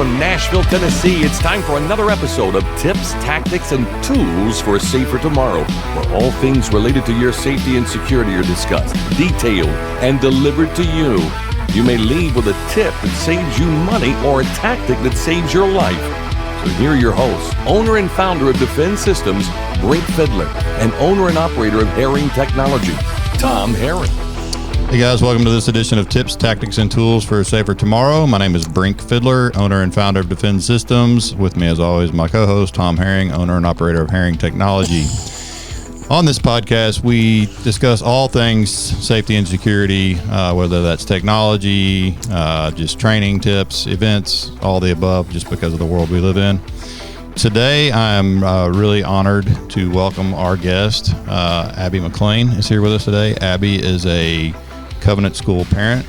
from Nashville, Tennessee. It's time for another episode of Tips, Tactics, and Tools for a Safer Tomorrow, where all things related to your safety and security are discussed, detailed, and delivered to you. You may leave with a tip that saves you money or a tactic that saves your life. So here are your hosts, owner and founder of Defense Systems, Brink Fiddler, and owner and operator of Herring Technology, Tom Herring. Hey guys, welcome to this edition of Tips, Tactics, and Tools for a Safer Tomorrow. My name is Brink Fiddler, owner and founder of Defense Systems. With me as always, my co-host, Tom Herring, owner and operator of Herring Technology. On this podcast, we discuss all things safety and security, whether that's technology, just training tips, events, all the above, just because of the world we live in. Today, I'm really honored to welcome our guest. Abby McLean is here with us today. Abby is a Covenant School parent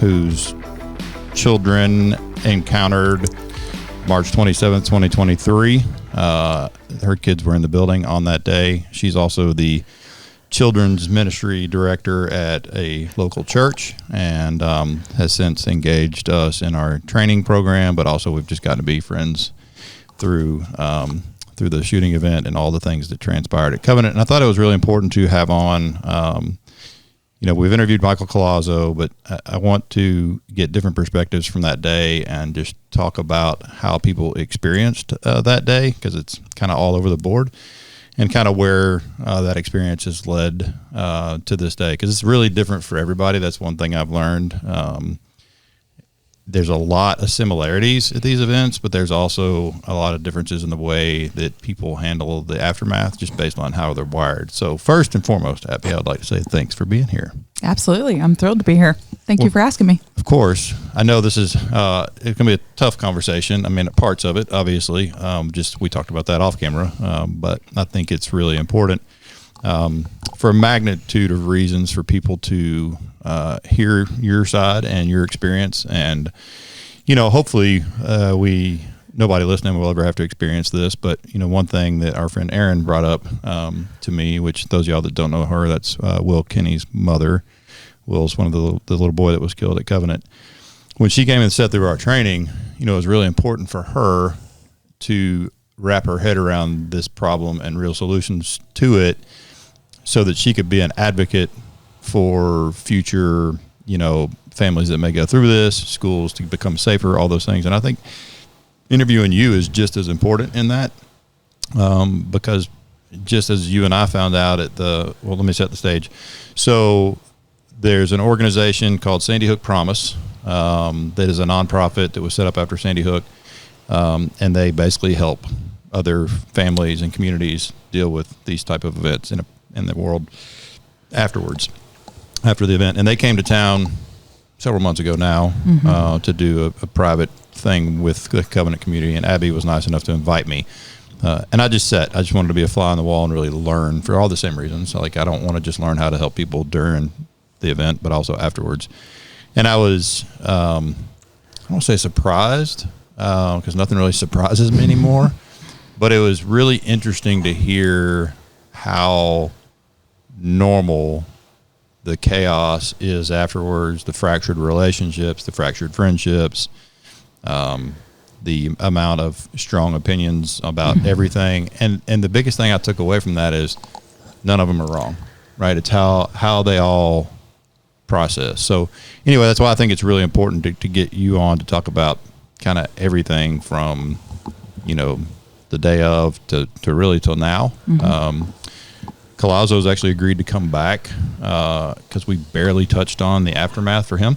whose children encountered March 27th, 2023. Her kids were in the building on that day. She's also the children's ministry director at a local church and has since engaged us in our training program, but also we've just gotten to be friends through the shooting event and all the things that transpired at Covenant. And I thought it was really important to have on, we've interviewed Michael Colazzo, but I want to get different perspectives from that day and just talk about how people experienced that day, because it's kind of all over the board, and kind of where that experience has led to this day, because it's really different for everybody. That's one thing I've learned. There's a lot of similarities at these events, but there's also a lot of differences in the way that people handle the aftermath just based on how they're wired. So first and foremost, Abby, I'd like to say thanks for being here. Absolutely. I'm thrilled to be here. Thank you for asking me. Of course. I know this is it's going to be a tough conversation. I mean, parts of it, obviously. We talked about that off camera, but I think it's really important for a magnitude of reasons for people to hear your side and your experience, and hopefully nobody listening will ever have to experience this, but one thing that our friend Erin brought up to me, which those of y'all that don't know her, that's Will Kinney's mother. Will's one of the little boy that was killed at Covenant. When she came and sat through our training, it was really important for her to wrap her head around this problem and real solutions to it, so that she could be an advocate for future, families that may go through this, schools to become safer, all those things. And I think interviewing you is just as important in that, because just as you and I found out let me set the stage. So there's an organization called Sandy Hook Promise that is a nonprofit that was set up after Sandy Hook, and they basically help other families and communities deal with these type of events in the world after the event. And they came to town several months ago now to do a private thing with the Covenant community, and Abby was nice enough to invite me. And I just wanted to be a fly on the wall and really learn for all the same reasons. Like, I don't want to just learn how to help people during the event, but also afterwards. And I was, I don't want to say surprised, because nothing really surprises me anymore, but it was really interesting to hear how normal the chaos is afterwards, the fractured relationships, the fractured friendships, the amount of strong opinions about everything. And the biggest thing I took away from that is none of them are wrong, right? It's how they all process. So anyway, that's why I think it's really important to get you on to talk about kind of everything from, the day of to really till now. Colazzo's actually agreed to come back because we barely touched on the aftermath for him,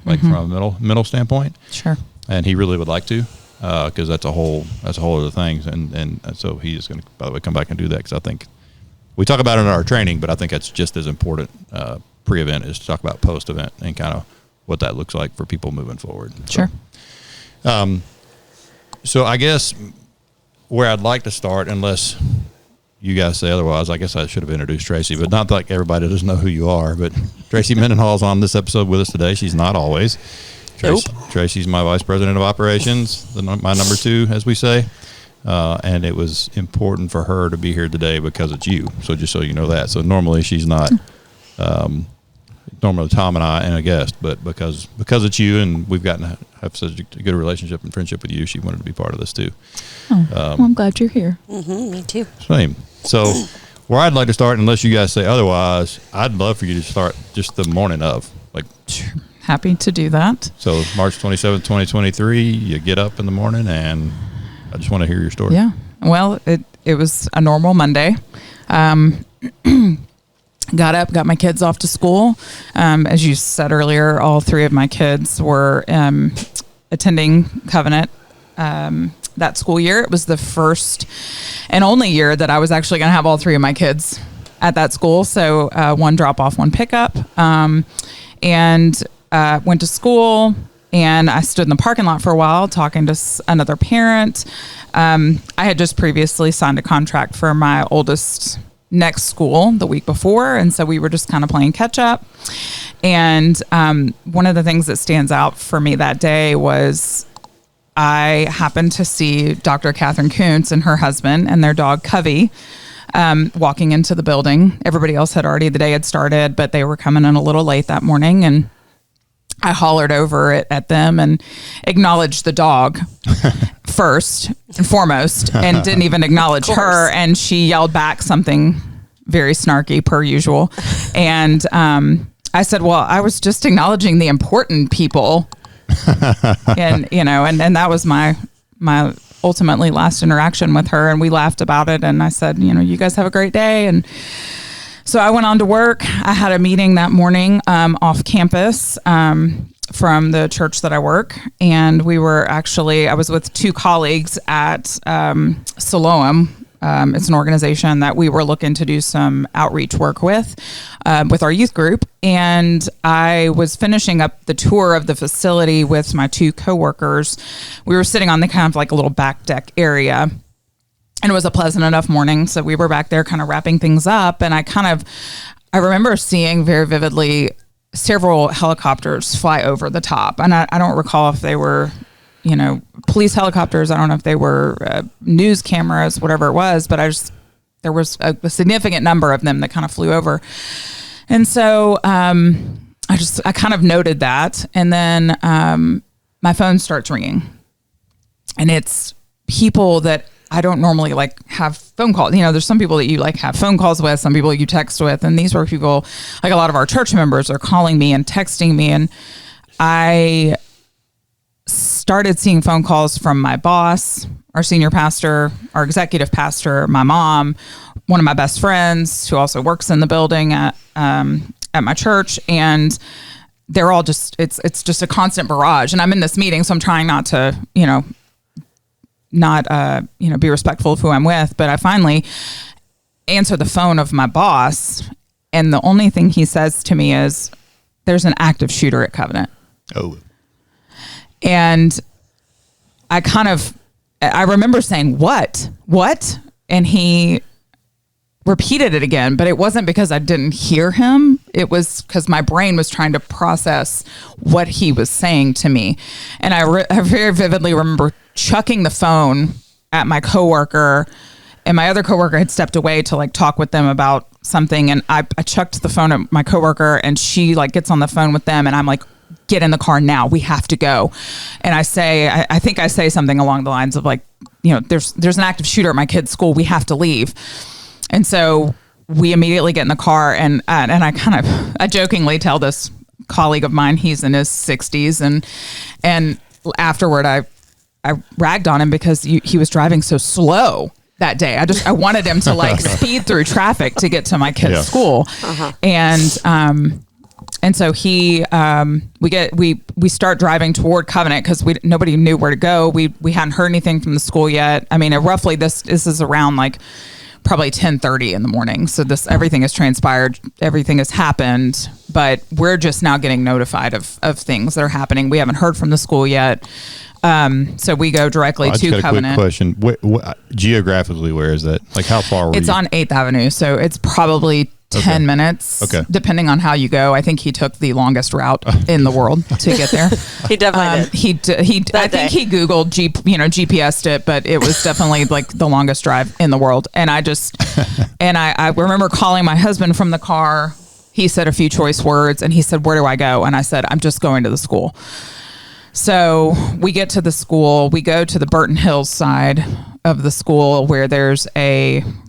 like from a middle standpoint. Sure. And he really would like to, because that's a whole other thing. And so he's going to, by the way, come back and do that, because I think we talk about it in our training, but I think that's just as important pre-event is to talk about post-event and kind of what that looks like for people moving forward. Sure. So I guess where I'd like to start, unless you guys say otherwise, I guess I should have introduced Tracey, but not like everybody doesn't know who you are. But Tracey Mendenhall's on this episode with us today. She's not always. Tracey's my vice president of operations, my number 2, as we say. And it was important for her to be here today because it's you. So just so you know that. So normally she's not normally Tom and I and a guest, but because it's you and we've gotten to have such a good relationship and friendship with you, she wanted to be part of this too. Oh, well, I'm glad you're here. Me too. Same. So where I'd like to start, unless you guys say otherwise, I'd love for you to start just the morning of, like. Happy to do that. So March 27th, 2023, you get up in the morning, and I just want to hear your story. Yeah. Well, it was a normal Monday. Got up, got my kids off to school. As you said earlier, all three of my kids were attending Covenant that school year. It was the first and only year that I was actually going to have all three of my kids at that school. So one drop off, one pickup, and went to school. And I stood in the parking lot for a while talking to another parent. I had just previously signed a contract for my oldest next school the week before. And so we were just kind of playing catch up. And one of the things that stands out for me that day was I happened to see Dr. Catherine Kuntz and her husband and their dog Covey walking into the building. Everybody else the day had started, but they were coming in a little late that morning. And I hollered over at them and acknowledged the dog first and foremost, and didn't even acknowledge her. And she yelled back something very snarky per usual. And I said, well, I was just acknowledging the important people. And, and that was my ultimately last interaction with her. And we laughed about it. And I said, you guys have a great day. And so I went on to work. I had a meeting that morning off campus from the church that I work. And I was with two colleagues at Siloam. It's an organization that we were looking to do some outreach work with our youth group. And I was finishing up the tour of the facility with my two coworkers. We were sitting on the kind of like a little back deck area. And it was a pleasant enough morning. So we were back there kind of wrapping things up. And I remember seeing very vividly several helicopters fly over the top. And I don't recall if they were, police helicopters. I don't know if they were news cameras, whatever it was. But there was a significant number of them that kind of flew over. And so I kind of noted that. And then my phone starts ringing. And it's people that I don't normally have phone calls. There's some people that you have phone calls with, some people you text with. And these were people, a lot of our church members are calling me and texting me. And I started seeing phone calls from my boss, our senior pastor, our executive pastor, my mom, one of my best friends who also works in the building at my church. And they're all it's just a constant barrage. And I'm in this meeting, so I'm trying not to, be respectful of who I'm with. But I finally answer the phone of my boss. And the only thing he says to me is, there's an active shooter at Covenant. Oh. And I remember saying, what? And he repeated it again, but it wasn't because I didn't hear him. It was because my brain was trying to process what he was saying to me. And I very vividly remember chucking the phone at my coworker, and my other coworker had stepped away to talk with them about something. And I chucked the phone at my coworker, and she gets on the phone with them, and I'm like, get in the car now. We have to go. And I think I say something along the lines of there's an active shooter at my kid's school. We have to leave. And so we immediately get in the car, and I jokingly tell this colleague of mine, he's in his 60s, and afterward I ragged on him because he was driving so slow that day. I wanted him to speed through traffic to get to my kid's school. Uh-huh. And so we start driving toward Covenant because nobody knew where to go. We hadn't heard anything from the school yet. I mean, roughly this is around probably 10:30 in the morning. So everything has transpired, everything has happened, but we're just now getting notified of things that are happening. We haven't heard from the school yet. So we go directly to Covenant. A quick question. Geographically, where is that? How far? It's on 8th Avenue. So it's probably 10 minutes, depending on how you go. I think he took the longest route in the world to get there. He definitely did. I think he Googled GPS'd it, but it was definitely the longest drive in the world. And I remember calling my husband from the car. he said a few choice words, and he said, "Where do I go?" And I said, "I'm just going to the school." So we get to the school. We go to the Burton Hills side of the school, where there's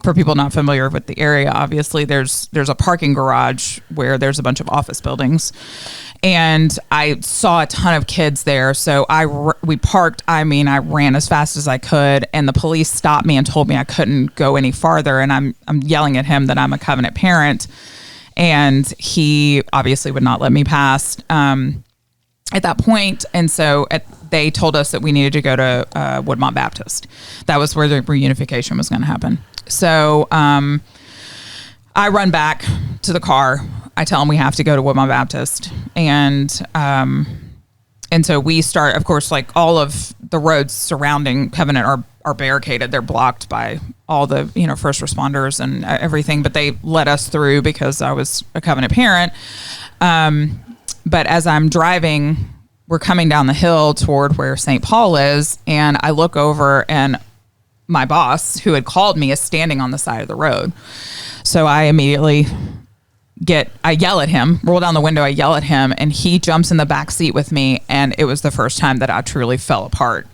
for people not familiar with the area, obviously there's a parking garage where there's a bunch of office buildings, and I saw a ton of kids there. So we parked. I ran as fast as I could, and the police stopped me and told me I couldn't go any farther. And I'm yelling at him that I'm a covenant parent, and he obviously would not let me pass at that point. And so they told us that we needed to go to Woodmont Baptist. That was where the reunification was going to happen. So I run back to the car. I tell them we have to go to Woodmont Baptist. And so we start, of course, like all of the roads surrounding Covenant are barricaded. They're blocked by all the, first responders and everything, but they let us through because I was a Covenant parent. But as I'm driving, we're coming down the hill toward where St. Paul is, and I look over, and my boss, who had called me, is standing on the side of the road. So I immediately I yell at him, roll down the window, I yell at him, and he jumps in the back seat with me, and it was the first time that I truly fell apart.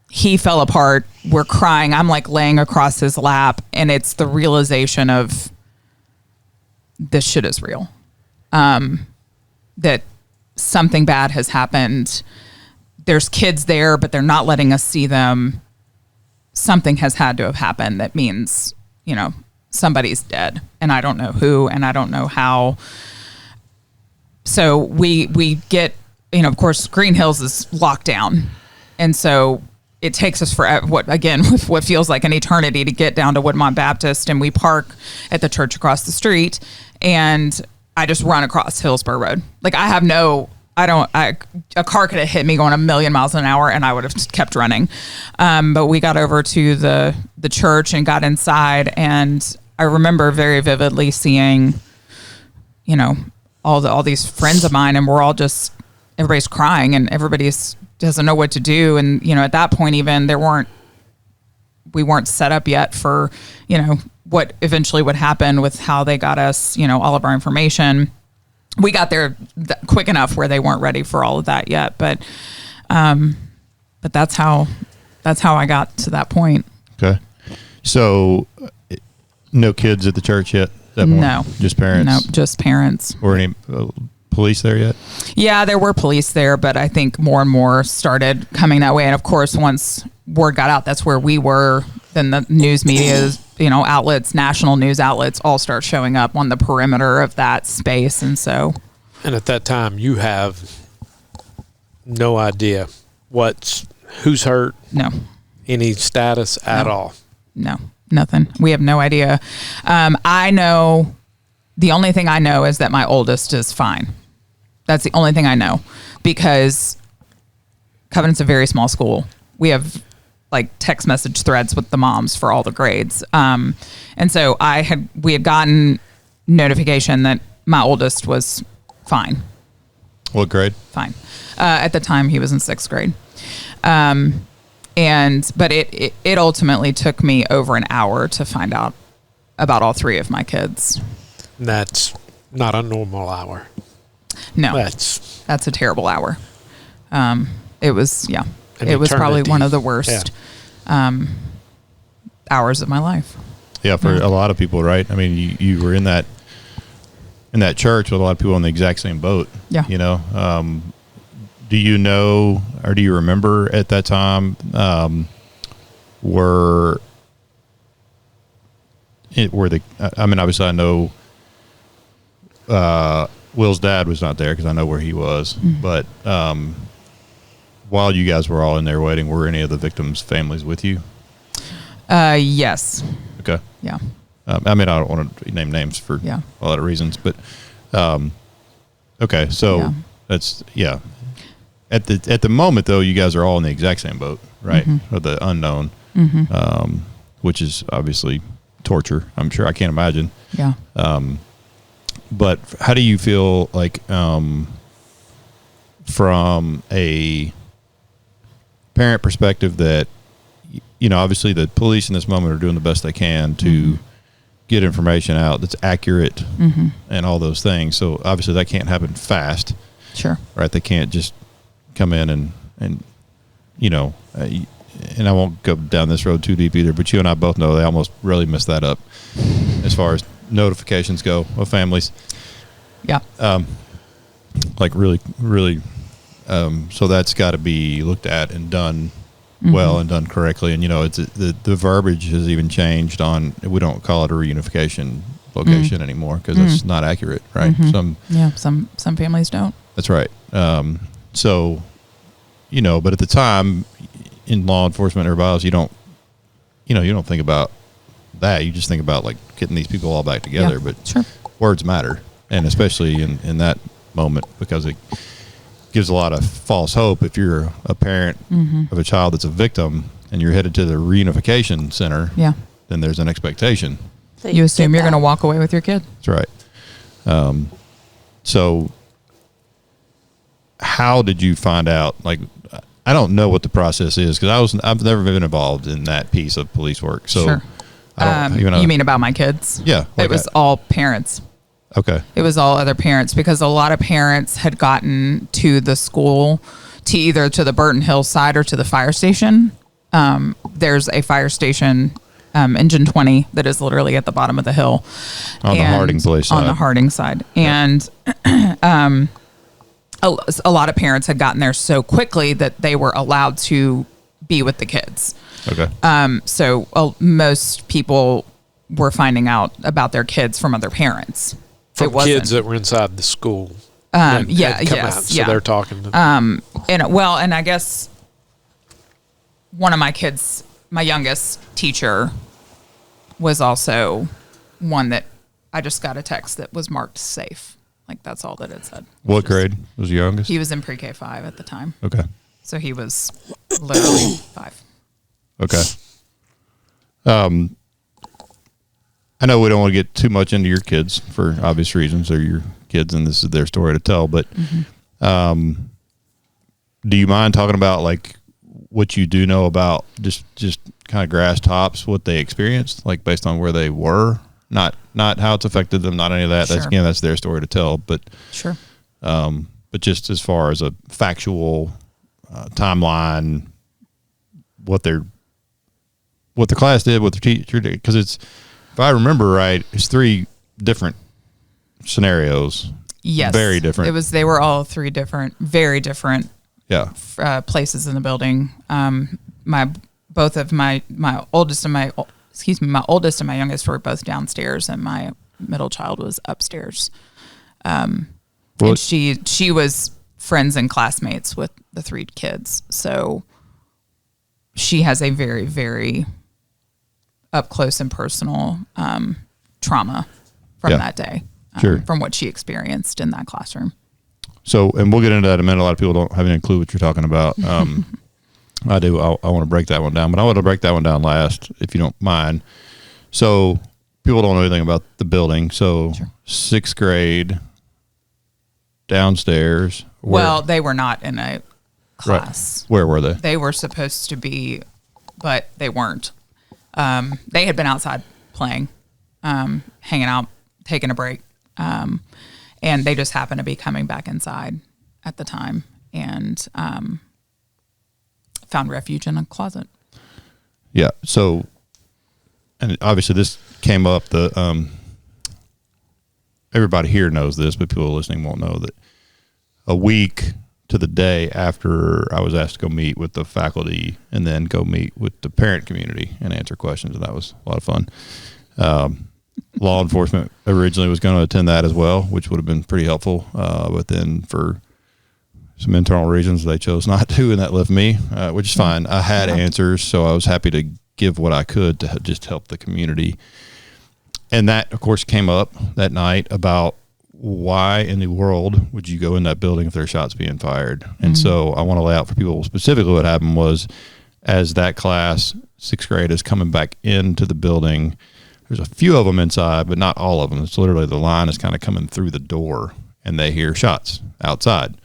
He fell apart. We're crying. I'm like laying across his lap, and it's the realization of this shit is real. That something bad has happened. There's kids there, but they're not letting us see them. Something has had to have happened. That means, somebody's dead, and I don't know who, and I don't know how. So we get, of course, Green Hills is locked down. And so it takes us what feels like an eternity to get down to Woodmont Baptist, and we park at the church across the street, and I just run across Hillsborough Road. Like a car could have hit me going a million miles an hour, and I would have kept running. But we got over to the church and got inside, and I remember very vividly seeing, all these friends of mine, and everybody's crying, and everybody's doesn't know what to do. And, at that point, even we weren't set up yet for, what eventually would happen with how they got us, all of our information. We got there quick enough where they weren't ready for all of that yet. But that's how I got to that point. Okay. So no kids at the church yet? No. Just parents? No, just parents. Or any police there yet? Yeah, there were police there, but I think more and more started coming that way. And of course, once word got out, that's where we were. Then the news media, outlets, national news outlets all start showing up on the perimeter of that space. And at that time, you have no idea who's hurt. No. Any status at all. No, nothing. We have no idea. I know, the only thing I know is that my oldest is fine. That's the only thing I know, because Covenant's a very small school. We have text message threads with the moms for all the grades. And so we had gotten notification that my oldest was fine. What grade? Fine. At the time he was in 6th grade. But it ultimately took me over an hour to find out about all 3 of my kids. That's not a normal hour. No, that's a terrible hour. It was, yeah. It was probably one of the worst hours of my life. Yeah, for a lot of people, right? I mean, you were in that church with a lot of people in the exact same boat. Yeah. Do you know, or do you remember at that time, obviously I know Will's dad was not there because I know where he was, but while you guys were all in there waiting, were any of the victims' families with you? Yes. Okay. Yeah. I don't want to name names for a lot of reasons, but okay. So that's, At the moment, though, you guys are all in the exact same boat, right? Mm-hmm. Or the unknown, which is obviously torture. I'm sure. I can't imagine. Yeah. But how do you feel like from a parent perspective that, obviously the police in this moment are doing the best they can to get information out that's accurate and all those things. So obviously that can't happen fast. Sure. Right. They can't just come in and you know, and I won't go down this road too deep either, but you and I both know they almost really messed that up as far as notifications go of families. Yeah. Like really, really. So that's got to be looked at and done well and done correctly. And, you know, it's the verbiage has even changed on, we don't call it a reunification location anymore because it's not accurate, right? Some families don't. That's right. So, you know, but at the time in law enforcement or violence, you don't think about that. You just think about like getting these people all back together, but words matter. And especially in that moment, because it gives a lot of false hope. If you're a parent of a child that's a victim and you're headed to the reunification center, then there's an expectation. So you assume you're going to walk away with your kid. That's right. So how did you find out? Like, I don't know what the process is because I've never been involved in that piece of police work. So I don't even know. You mean about my kids? Yeah. It was all parents. Okay. It was all other parents because a lot of parents had gotten to the school to either to the Burton Hill side or to the fire station. There's a fire station, engine 20, that is literally at the bottom of the hill. On the Harding place side. On the Harding side. And a lot of parents had gotten there so quickly that they were allowed to be with the kids. Okay. So most people were finding out about their kids from other parents. From kids that were inside the school. So they're talking. And I guess one of my kids, my youngest teacher, was also one that I just got a text that was marked safe. Like that's all that it said. What grade was your youngest? He was in pre-K 5 at the time. Okay. So he was literally 5. Okay. I know we don't want to get too much into your kids for obvious reasons. They're your kids and this is their story to tell. But do you mind talking about like what you do know about just kind of grass tops, what they experienced, like based on where they were? Not how it's affected them, not any of that. Sure. That's their story to tell. But sure. But just as far as a factual timeline, what the class did, what the teacher did, because it's, if I remember right, it's 3 different scenarios. Yes, very different. They were all 3 different, very different. Yeah. Places in the building. My oldest and my youngest were both downstairs, and my middle child was upstairs. And she was friends and classmates with the 3 kids, so she has a very, very up close and personal trauma from that day, from what she experienced in that classroom. So, and we'll get into that in a minute. A lot of people don't have any clue what you're talking about. I do. I want to break that one down, but I want to break that one down last, if you don't mind. So, people don't know anything about the building. So, 6th grade, downstairs. Well, they were not in a class. Right. Where were they? They were supposed to be, but they weren't. They had been outside playing, hanging out, taking a break. And they just happened to be coming back inside at the time and found refuge in a closet. Yeah. So, and obviously this came up, everybody here knows this, but people listening won't know that a week to the day after I was asked to go meet with the faculty and then go meet with the parent community and answer questions. And that was a lot of fun. Law enforcement originally was going to attend that as well, which would have been pretty helpful. But then for some internal reasons, they chose not to, and that left me, which is fine. I had answers, so I was happy to give what I could to just help the community. And that, of course, came up that night about why in the world would you go in that building if there are shots being fired? And so I want to lay out for people specifically what happened was, as that class, 6th grade, is coming back into the building, there's a few of them inside, but not all of them. It's literally the line is kind of coming through the door, and they hear shots outside.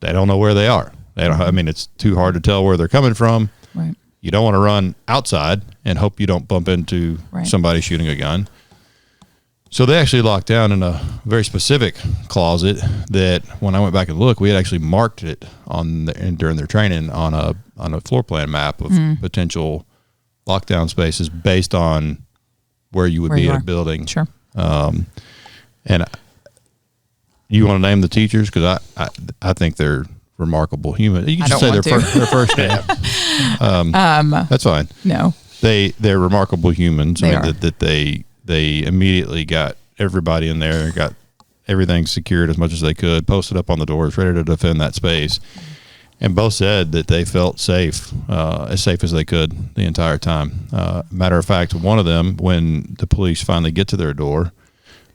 They don't know where they are. They don't. I mean, it's too hard to tell where they're coming from. Right. You don't want to run outside and hope you don't bump into somebody shooting a gun. So they actually locked down in a very specific closet that when I went back and looked, we had actually marked it during their training on a floor plan map of potential lockdown spaces based on where you would be in a building. Sure. And you want to name the teachers? Because I think they're remarkable humans. You can just say their first name. That's fine. No. They're remarkable humans. They I mean, that they immediately got everybody in there, got everything secured as much as they could, posted up on the doors, ready to defend that space. And both said that they felt safe as they could the entire time. Matter of fact, one of them, when the police finally get to their door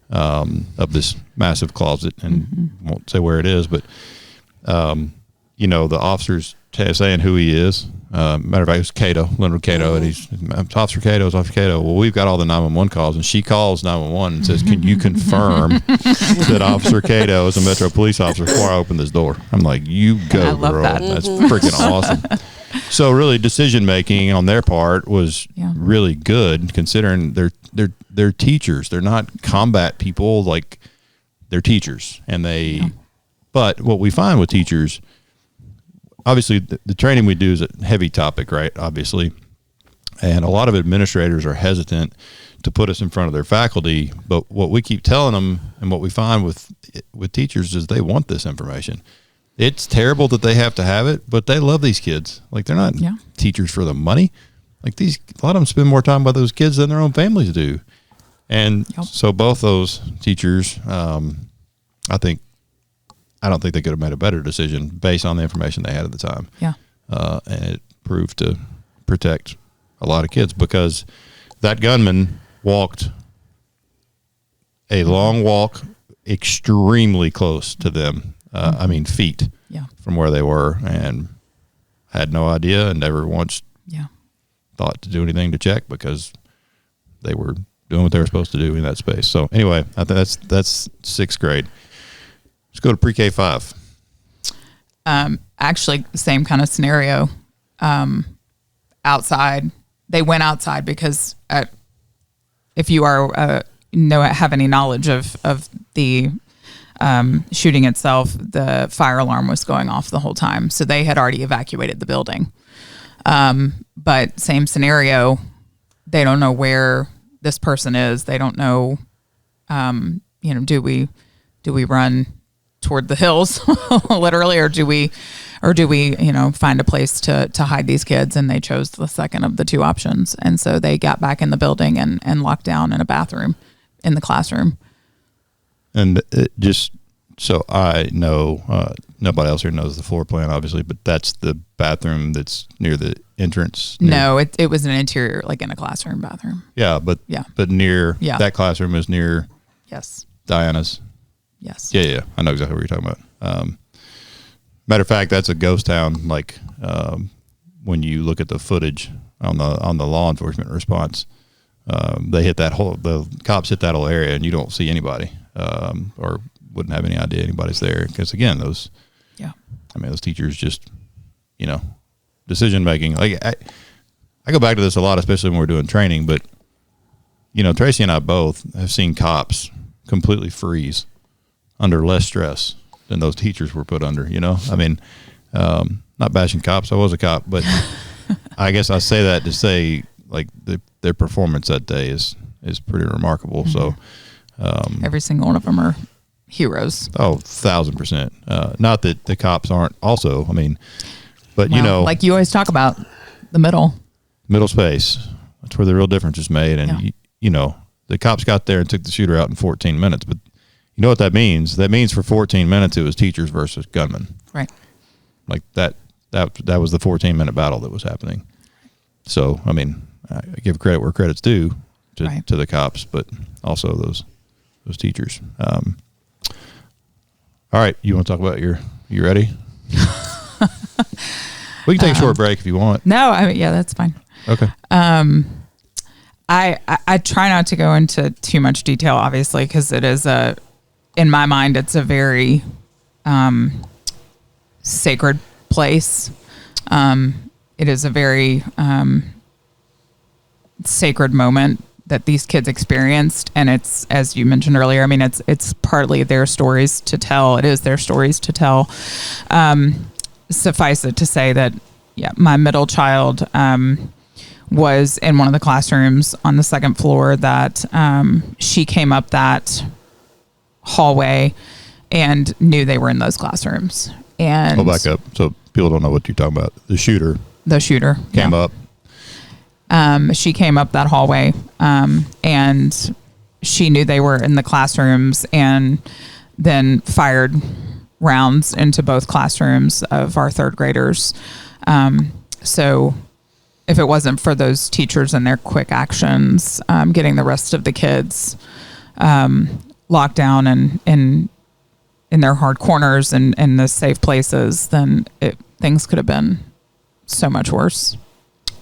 of this massive closet, and won't say where it is, but the officer's saying who he is. Matter of fact, it's Cato, Leonard Cato, and he's Officer Cato. Well, we've got all the 911 calls, and she calls 911 and says, "Can you confirm that Officer Cato is a Metro police officer before I open this door?" I'm like, "You go, girl! That's freaking awesome." So, really, decision making on their part was really good, considering they're teachers. They're not combat people, like they're teachers, and they. Yeah. But what we find with teachers. Obviously, the training we do is a heavy topic, right? Obviously. And a lot of administrators are hesitant to put us in front of their faculty. But what we keep telling them and what we find with teachers is they want this information. It's terrible that they have to have it, but they love these kids. Like, they're not teachers for the money. Like, a lot of them spend more time with those kids than their own families do. And so both those teachers, I don't think they could have made a better decision based on the information they had at the time. Yeah. And it proved to protect a lot of kids because that gunman walked a long walk extremely close to them. Feet from where they were, and had no idea and never once thought to do anything to check because they were doing what they were supposed to do in that space. So anyway, I think that's sixth grade. Let's go to pre-K 5. Actually, same kind of scenario. Outside, they went outside because if you are have any knowledge of the shooting itself, the fire alarm was going off the whole time, so they had already evacuated the building. But same scenario, they don't know where this person is. They don't know. Do we run toward the hills literally, or do we find a place to hide these kids? And they chose the second of the two options, and so they got back in the building and locked down in a bathroom in the classroom. And just so I know, nobody else here knows the floor plan, obviously, but that's the bathroom that's near the entrance. No, it was an interior, like in a classroom bathroom. Yeah, but near that classroom is near Diana's. Yes. Yeah. I know exactly what you're talking about. Matter of fact, that's a ghost town. Like when you look at the footage on the law enforcement response, the cops hit that whole area, and you don't see anybody, or wouldn't have any idea anybody's there. Because again, those teachers just, decision making. Like I go back to this a lot, especially when we're doing training. But Tracey and I both have seen cops completely freeze under less stress than those teachers were put under, not bashing cops. I was a cop, but I guess I say that to say like their performance that day is pretty remarkable. Mm-hmm. So every single one of them are heroes. Oh, 1,000%. Not that the cops aren't also, but like you always talk about the middle space. That's where the real difference is made. And the cops got there and took the shooter out in 14 minutes, but you know what that means? That means for 14 minutes it was teachers versus gunmen. Right. Like that was the 14-minute battle that was happening. So, I give credit where credit's due to the cops, but also those teachers. All right, you want to talk about you ready? We can take a short break if you want. No, that's fine. Okay. I try not to go into too much detail, obviously, because it is in my mind, it's a very sacred place. It is a very sacred moment that these kids experienced. And it's, as you mentioned earlier, I mean, it's partly their stories to tell. It is their stories to tell. Suffice it to say that, my middle child was in one of the classrooms on the second floor that she came up that hallway and knew they were in those classrooms. And I'll back up so people don't know what you're talking about. The shooter came up. She came up that hallway and she knew they were in the classrooms, and then fired rounds into both classrooms of our third graders. So if it wasn't for those teachers and their quick actions, getting the rest of the kids locked down and in their hard corners and in the safe places, then things could have been so much worse.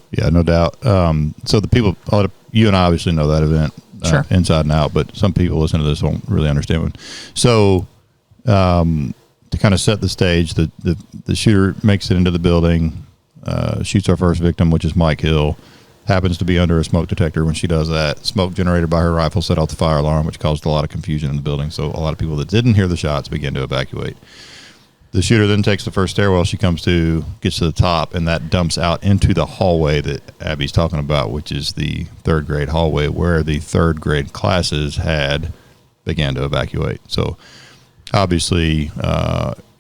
Yeah, no doubt. So the people, you and I obviously know that event sure. inside and out, but some people listening to this won't really understand one. So to kind of set the stage, the shooter makes it into the building, shoots our first victim, which is Mike Hill. Happens to be under a smoke detector when she does that. Smoke generated by her rifle set off the fire alarm, which caused a lot of confusion in the building. So a lot of people that didn't hear the shots began to evacuate. The shooter then takes the first stairwell she comes to, gets to the top, and that dumps out into the hallway that Abby's talking about, which is the third grade hallway where the third grade classes began to evacuate. So obviously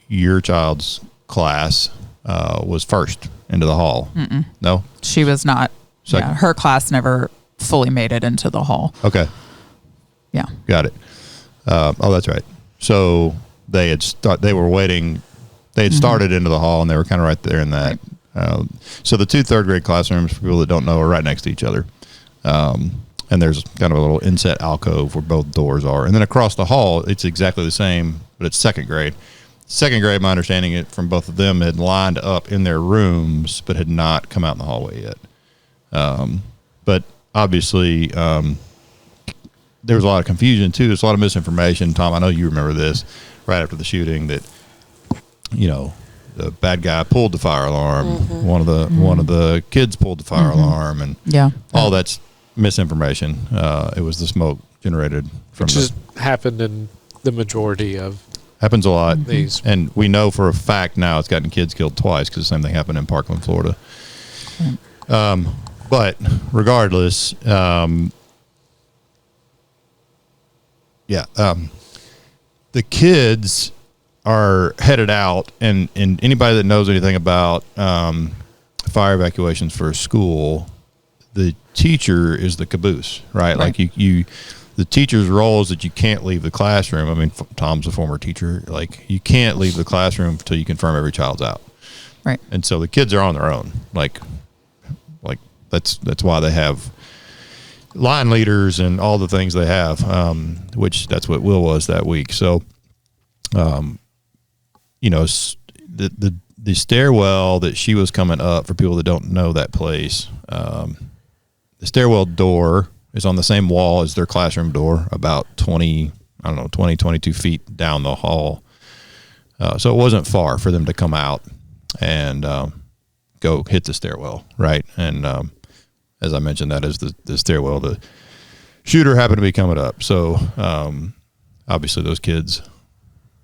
your child's class was first into the hall. Mm-mm. No? She was not. Yeah, her class never fully made it into the hall. Okay. Yeah. Got it. That's right. So they were waiting. They had started into the hall, and they were kind of right there in that. Right. So the two third grade classrooms, for people that don't know, are right next to each other. And there's kind of a little inset alcove where both doors are. And then across the hall, it's exactly the same, but it's second grade. Second grade, my understanding it from both of them had lined up in their rooms, but had not come out in the hallway yet. But obviously, there was a lot of confusion too. There's a lot of misinformation. Tom, I know you remember this right after the shooting that, the bad guy pulled the fire alarm. Mm-hmm. One of the kids pulled the fire alarm, and all that's misinformation. It was the smoke generated from which has happened in the majority of happens a lot. These, and we know for a fact now it's gotten kids killed twice because the same thing happened in Parkland, Florida. But regardless, the kids are headed out, and anybody that knows anything about fire evacuations for a school, the teacher is the caboose, right? Like the teacher's role is that you can't leave the classroom. I mean, Tom's a former teacher. Like, you can't leave the classroom until you confirm every child's out. Right. And so the kids are on their own. Like that's why they have line leaders and all the things they have, which that's what Will was that week. So, the stairwell that she was coming up, for people that don't know that place, the stairwell door is on the same wall as their classroom door, about 22 feet down the hall. So it wasn't far for them to come out and go hit the stairwell, right? And as I mentioned, that is the stairwell. The shooter happened to be coming up. So obviously those kids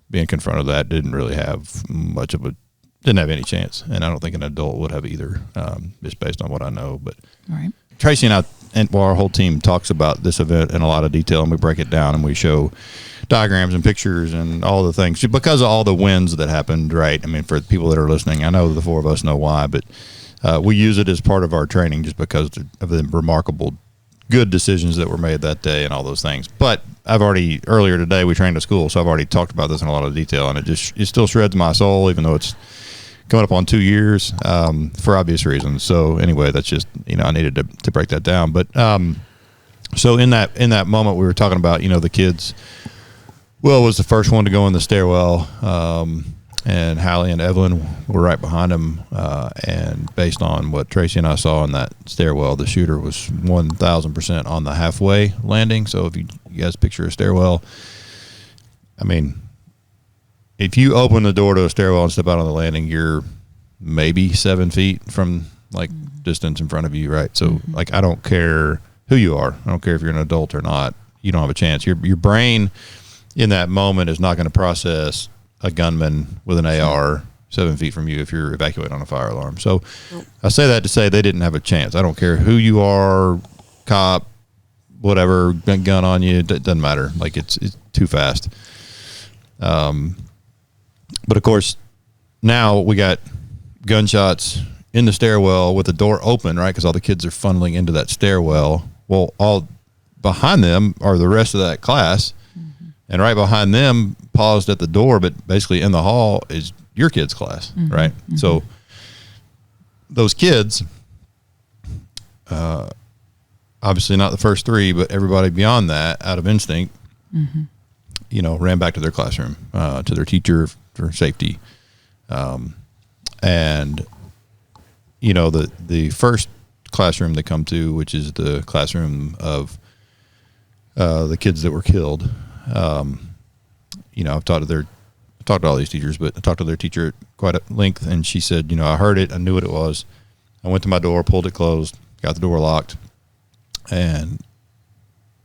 being confronted with that didn't really have didn't have any chance. And I don't think an adult would have either, just based on what I know. But right. Tracey and I, our whole team talks about this event in a lot of detail, and we break it down and we show diagrams and pictures and all the things because of all the wins that happened, right? I mean, for the people that are listening, I know the four of us know why, but we use it as part of our training just because of the remarkable good decisions that were made that day and all those things. But earlier today we trained at school, so I've already talked about this in a lot of detail, and it still shreds my soul, even though it's coming up on 2 years, for obvious reasons. So anyway, that's just, I needed to break that down. But so in that moment we were talking about, the kids. Will was the first one to go in the stairwell, and Hallie and Evelyn were right behind him. And based on what Tracey and I saw in that stairwell, the shooter was 1,000% on the halfway landing. So if you guys picture a stairwell, I mean, if you open the door to a stairwell and step out on the landing, you're maybe 7 feet from distance in front of you, right? So I don't care who you are. I don't care if you're an adult or not. You don't have a chance. Your brain in that moment is not going to process a gunman with an AR 7 feet from you if you're evacuated on a fire alarm. So I say that to say they didn't have a chance. I don't care who you are, cop, whatever, gun on you, it doesn't matter. Like it's too fast. But of course, now we got gunshots in the stairwell with the door open, right? Because all the kids are funneling into that stairwell. Well, all behind them are the rest of that class. Mm-hmm. And right behind them, paused at the door, but basically in the hall is your kid's class, mm-hmm. right? Mm-hmm. So those kids, obviously not the first three, but everybody beyond that, out of instinct, mm-hmm. Ran back to their classroom, to their teacher for safety. And the first classroom they come to, which is the classroom of the kids that were killed. I've talked to all these teachers, but I talked to their teacher at quite at length, and she said, I heard it, I knew what it was. I went to my door, pulled it closed, got the door locked, and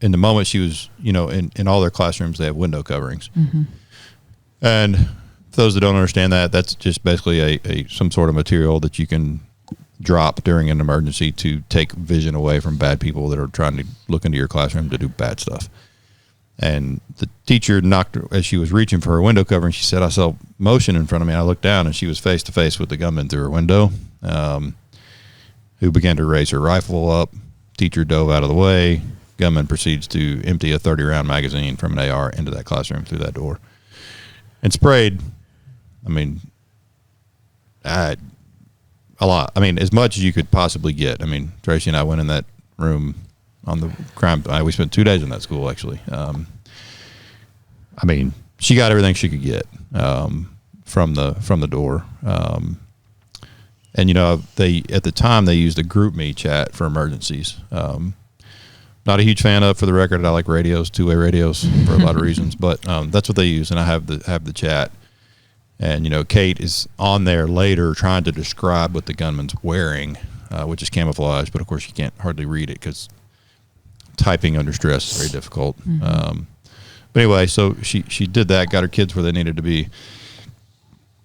in the moment she was, in all their classrooms they have window coverings, mm-hmm. and for those that don't understand that, that's just basically a some sort of material that you can drop during an emergency to take vision away from bad people that are trying to look into your classroom to do bad stuff. And the teacher knocked her as she was reaching for her window cover, and she said, I saw motion in front of me. And I looked down, and she was face to face with the gunman through her window, who began to raise her rifle up. Teacher dove out of the way. Gunman proceeds to empty a 30-round magazine from an AR into that classroom through that door, and sprayed. A lot. As much as you could possibly get. Tracy and I went in that room on the crime. We spent 2 days in that school, actually. She got everything she could get from the door. And they at the time they used a group me chat for emergencies. Not a huge fan of, for the record. I like radios, two-way radios, for a lot of reasons. But that's what they use, and I have the chat. And Kate is on there later trying to describe what the gunman's wearing, which is camouflage. But of course, you can't hardly read it because typing under stress is very difficult. Mm-hmm. But anyway, so she did that, got her kids where they needed to be.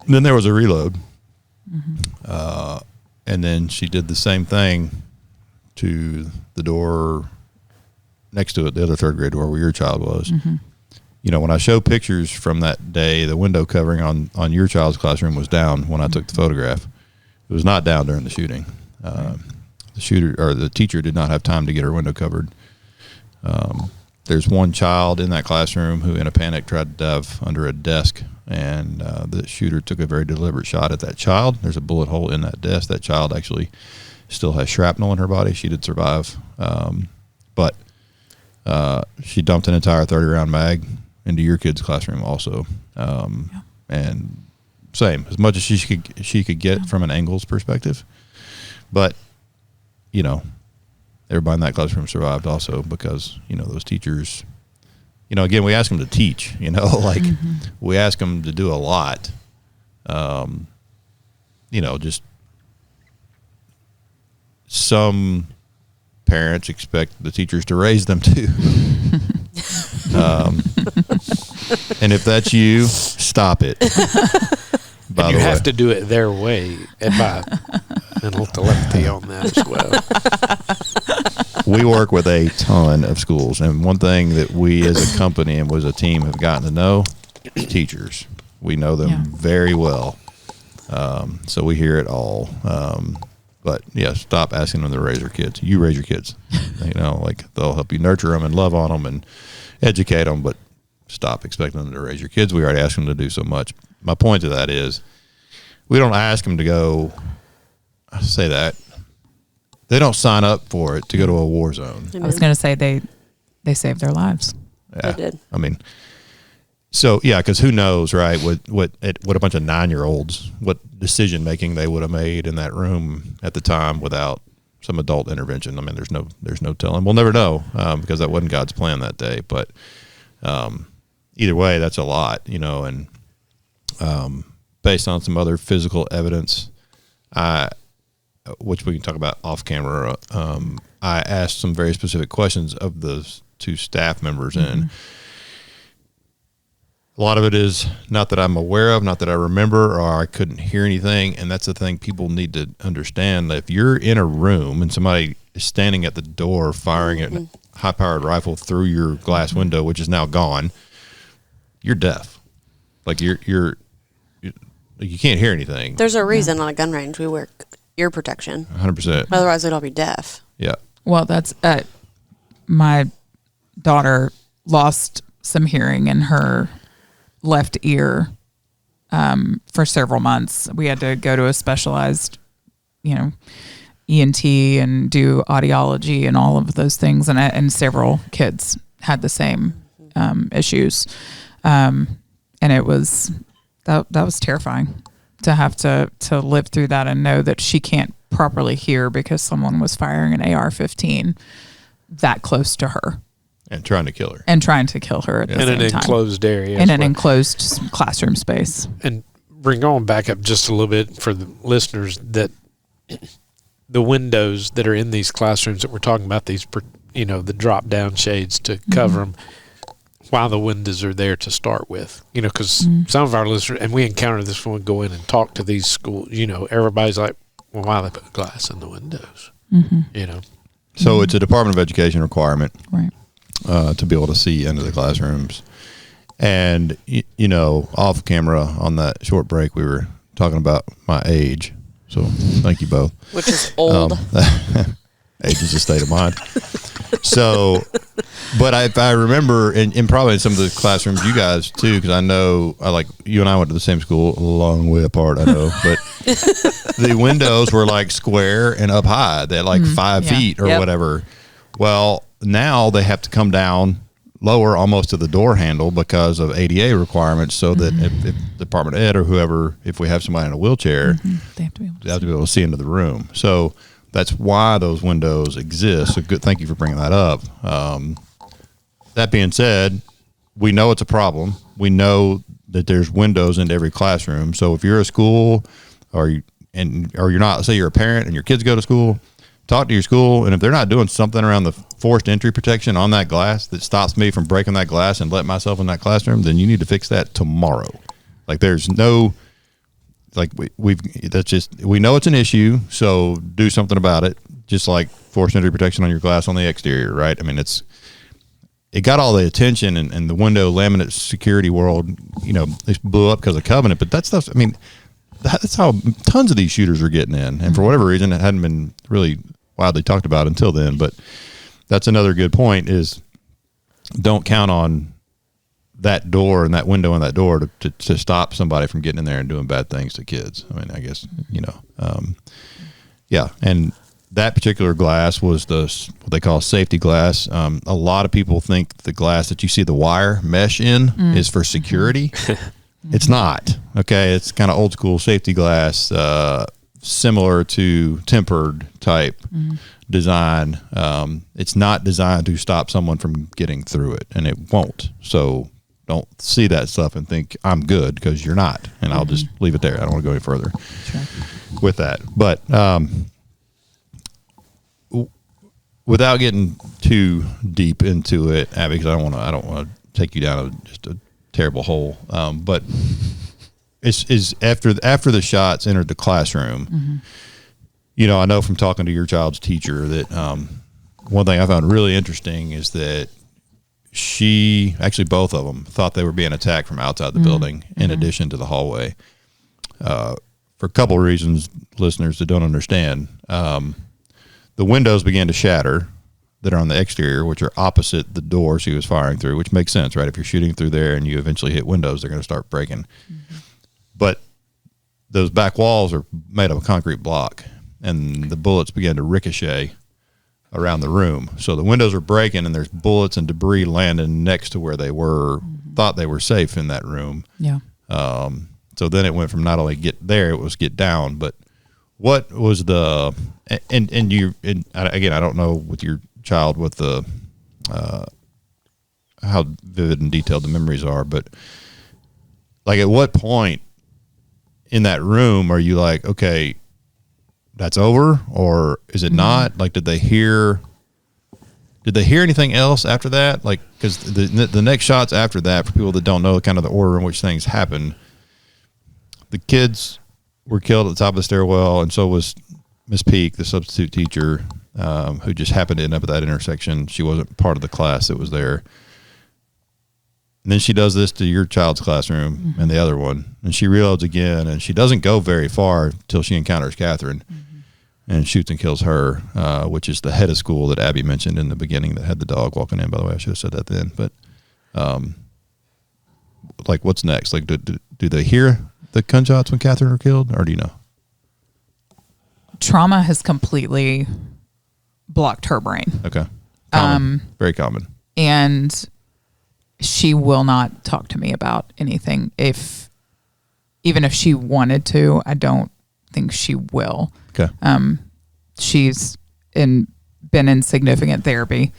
And then there was a reload, mm-hmm. And then she did the same thing to the door next to it, the other third grade door where your child was. Mm-hmm. When I show pictures from that day, the window covering on your child's classroom was down when I took the photograph. It was not down during the shooting. The teacher did not have time to get her window covered. There's one child in that classroom who, in a panic, tried to dive under a desk, and the shooter took a very deliberate shot at that child. There's a bullet hole in that desk. That child actually still has shrapnel in her body. She did survive, but she dumped an entire 30-round mag into your kid's classroom also. And same, as much as she could get from an angles perspective. But, everybody in that classroom survived also because, those teachers, again, we ask them to teach, mm-hmm. we ask them to do a lot. Just some parents expect the teachers to raise them too. And if that's you, stop it. You have to do it their way, and by mental telepathy on that as well. We work with a ton of schools, and one thing that we as a company and as a team have gotten to know, teachers. We know them very well. So we hear it all. But yeah, stop asking them to raise their kids. You raise your kids. They'll help you nurture them and love on them and educate them, but stop expecting them to raise your kids. We already asked them to do so much. My point to that is we don't ask them to go, I say that, they don't sign up for it to go to a war zone. I was going to say they saved their lives. Yeah. They did. So yeah, because who knows, right? What a bunch of 9-year-olds, what decision making they would have made in that room at the time without some adult intervention. There's no telling. We'll never know because that wasn't God's plan that day. But either way, that's a lot, And based on some other physical evidence, which we can talk about off camera, I asked some very specific questions of those two staff members, and a lot of it is not that I'm aware of, not that I remember, or I couldn't hear anything. And that's the thing people need to understand. That if you're in a room and somebody is standing at the door firing a high-powered rifle through your glass window, which is now gone, you're deaf. Like you can't hear anything. There's a reason on a gun range we wear ear protection. 100%. Otherwise, we'd all be deaf. Yeah. Well, that's my daughter lost some hearing in her left ear for several months. We had to go to a specialized, ENT and do audiology and all of those things. And several kids had the same issues. And it was, that was terrifying to have to live through that and know that she can't properly hear because someone was firing an AR-15 that close to her. And trying to kill her. At the same time. In an enclosed area. In an enclosed classroom space. And bring on back up just a little bit for the listeners, that the windows that are in these classrooms that we're talking about, these, the drop down shades to cover them, while the windows are there to start with, because some of our listeners, and we encounter this when we go in and talk to these schools, everybody's like, well, why they put glass in the windows? So it's a Department of Education requirement. Right. To be able to see into the classrooms. And, off camera on that short break, we were talking about my age. So thank you both. Which is old. Age is a state of mind. So, but I remember, and probably in some of the classrooms, you guys too, because I know, you and I went to the same school, a long way apart, I know, but the windows were like square and up high. They're like 5 feet or whatever. Well, now they have to come down lower almost to the door handle because of ADA requirements, so that if Department of Ed or whoever, if we have somebody in a wheelchair, they have to be able to see into the room. So that's why those windows exist. So good. Thank you for bringing that up. That being said, we know it's a problem. We know that there's windows into every classroom. So if you're a school or you're not, say you're a parent and your kids go to school, talk to your school, and if they're not doing something around the forced entry protection on that glass that stops me from breaking that glass and letting myself in that classroom, then you need to fix that tomorrow. Like there's no, we know it's an issue, so do something about it. Just like forced entry protection on your glass on the exterior, right? I mean, it got all the attention, and the window laminate security world, they blew up because of Covenant, but that stuff, I mean, that's how tons of these shooters are getting in. And for whatever reason, it hadn't been really widely talked about until then. But that's another good point, is don't count on that door and that window and that door to stop somebody from getting in there and doing bad things to kids. I mean, I guess, yeah. And that particular glass was what they call safety glass. A lot of people think the glass that you see the wire mesh in is for security. It's not. Okay, it's kind of old school safety glass, similar to tempered type design. It's not designed to stop someone from getting through it, and it won't. So don't see that stuff and think I'm good, because you're not. And I'll just leave it there. I don't want to go any further with that. But without getting too deep into it, Abby, because I don't want to take you down just a terrible hole. But it's after the shots entered the classroom, I know from talking to your child's teacher that one thing I found really interesting is that both of them thought they were being attacked from outside the building in addition to the hallway. For a couple of reasons, listeners that don't understand, the windows began to shatter that are on the exterior, which are opposite the door she was firing through, which makes sense, right? If you're shooting through there and you eventually hit windows, they're going to start breaking. But those back walls are made of a concrete block, and the bullets began to ricochet around the room. So the windows are breaking, and there's bullets and debris landing next to where they thought they were safe in that room. Yeah. So then it went from not only get there, it was get down. But what was again, I don't know with your child what the how vivid and detailed the memories are, but like at what point in that room are you like, okay, that's over, or is it not? Like, did they hear did they hear anything else after that? Like, because the next shots after that, for people that don't know kind of the order in which things happened, the kids were killed at the top of the stairwell, and so was Miss Peak, the substitute teacher, who just happened to end up at that intersection. She wasn't part of the class that was there. And then she does this to your child's classroom and the other one, and she reloads again, and she doesn't go very far till she encounters Catherine and shoots and kills her, which is the head of school that Abby mentioned in the beginning that had the dog walking in. By the way, I should have said that then. But, like, what's next? Like, do they hear the gunshots when Catherine are killed, or do you know? Trauma has completely blocked her brain. Okay. Common. Very common. And she will not talk to me about anything. Even if she wanted to, I don't think she will. Okay. She's been in significant therapy.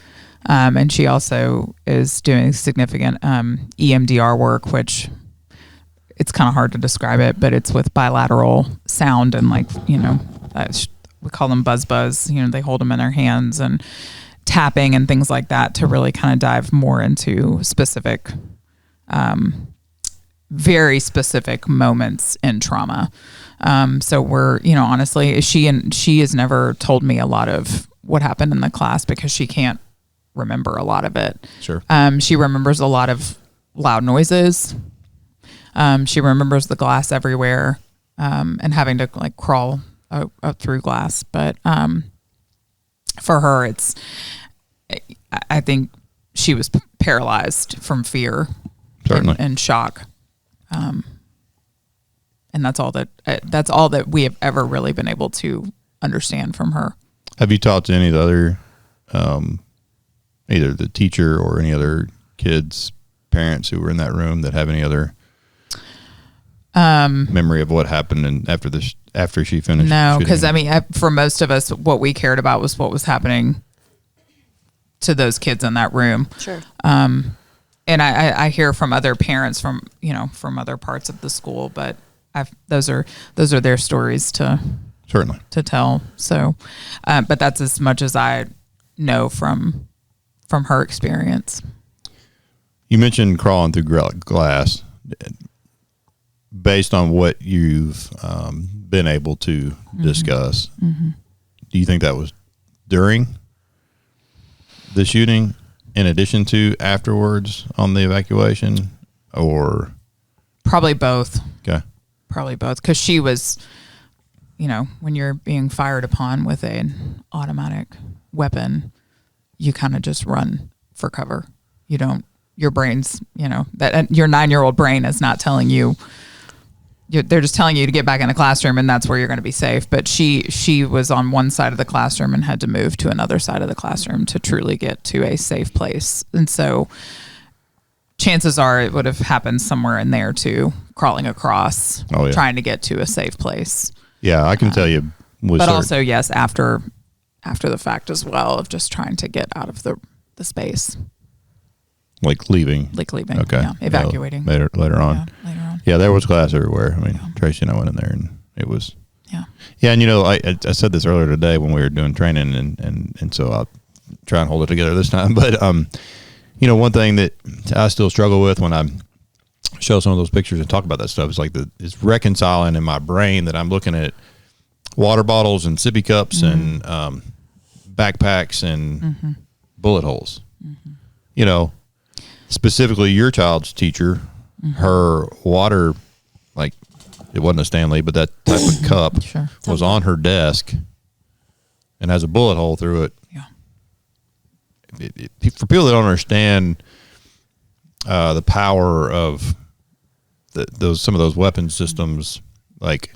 And she also is doing significant EMDR work, which it's kind of hard to describe it, but it's with bilateral sound and, like, we call them buzz. They hold them in their hands and tapping and things like that to really kind of dive more into specific, very specific moments in trauma. So we're, honestly, she has never told me a lot of what happened in the class because she can't remember a lot of it. Sure. She remembers a lot of loud noises. She remembers the glass everywhere, and having to, like, crawl up through glass. But for her, I think she was paralyzed from fear and shock. And that's all that we have ever really been able to understand from her. Have you talked to any of the other, either the teacher or any other kids' parents who were in that room that have any other memory of what happened and after she finished? No, because for most of us, what we cared about was what was happening to those kids in that room. Sure. And I hear from other parents from other parts of the school, but those are their stories to tell. So, but that's as much as I know from her experience. You mentioned crawling through glass. Based on what you've been able to discuss, do you think that was during the shooting, in addition to afterwards on the evacuation, or probably both? Okay, probably both, because she was, when you're being fired upon with an automatic weapon, you kind of just run for cover. You don't. Your brain's, that your 9-year-old brain is not telling you. They're just telling you to get back in the classroom, and that's where you're going to be safe. But she was on one side of the classroom and had to move to another side of the classroom to truly get to a safe place. And so chances are it would have happened somewhere in there too, crawling across, trying to get to a safe place. Yeah, I can tell you. But also, yes, after the fact as well, of just trying to get out of the space. Like leaving. Okay. Yeah, evacuating. Later on. Yeah, later on. Yeah, there was glass everywhere. I mean, Tracy and I went in there, and it was. Yeah. Yeah, and I said this earlier today when we were doing training, and so I'll try and hold it together this time. But one thing that I still struggle with when I show some of those pictures and talk about that stuff is like is reconciling in my brain that I'm looking at water bottles and sippy cups and backpacks and bullet holes. Specifically your child's teacher, her water, like, it wasn't a Stanley, but that type of cup was on her desk and has a bullet hole through it. Yeah. For people that don't understand the power of some of those weapon systems, like,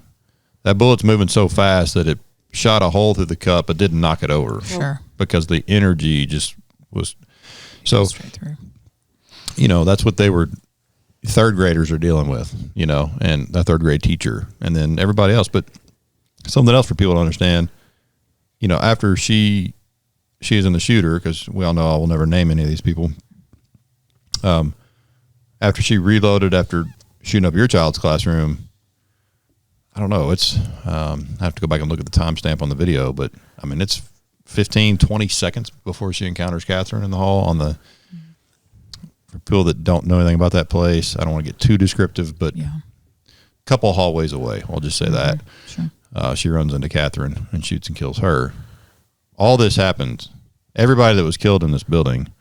that bullet's moving so fast that it shot a hole through the cup but didn't knock it over. Sure. Because the energy just was so straight through. That's what third graders are dealing with, and a third grade teacher, and then everybody else. But something else for people to understand, after she is in the shooter, because we all know I will never name any of these people. After she reloaded, after shooting up your child's classroom, I don't know. It's I have to go back and look at the timestamp on the video, but I mean, it's 15, 20 seconds before she encounters Catherine in the hall on the, for people that don't know anything about that place, I don't want to get too descriptive, but a couple hallways away, I'll just say that. Sure. She runs into Catherine and shoots and kills her. All this happens. Everybody that was killed in this building,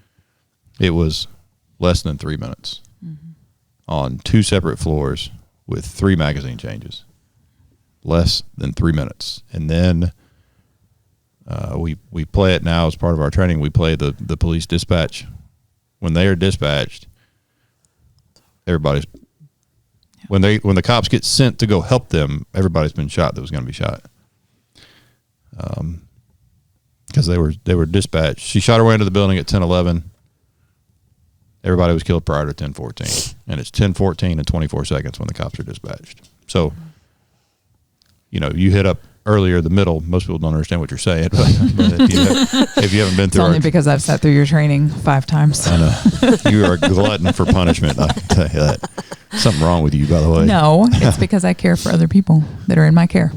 it was less than 3 minutes on 2 separate floors with 3 magazine changes. Less than 3 minutes. And then we play it now as part of our training. We play the police dispatch. When they are dispatched, everybody's when the cops get sent to go help them, everybody's been shot that was going to be shot. Because they were dispatched. She shot her way into the building at 10:11. Everybody was killed prior to 10:14, and it's 10:14 and 24 seconds when the cops are dispatched. So, you hit up earlier the middle. Most people don't understand what you're saying, but if you haven't been through, It's only because I've sat through your training 5 times. I know you are a glutton for punishment. I can tell you that. Something wrong with you, by the way. No, it's because I care for other people that are in my care.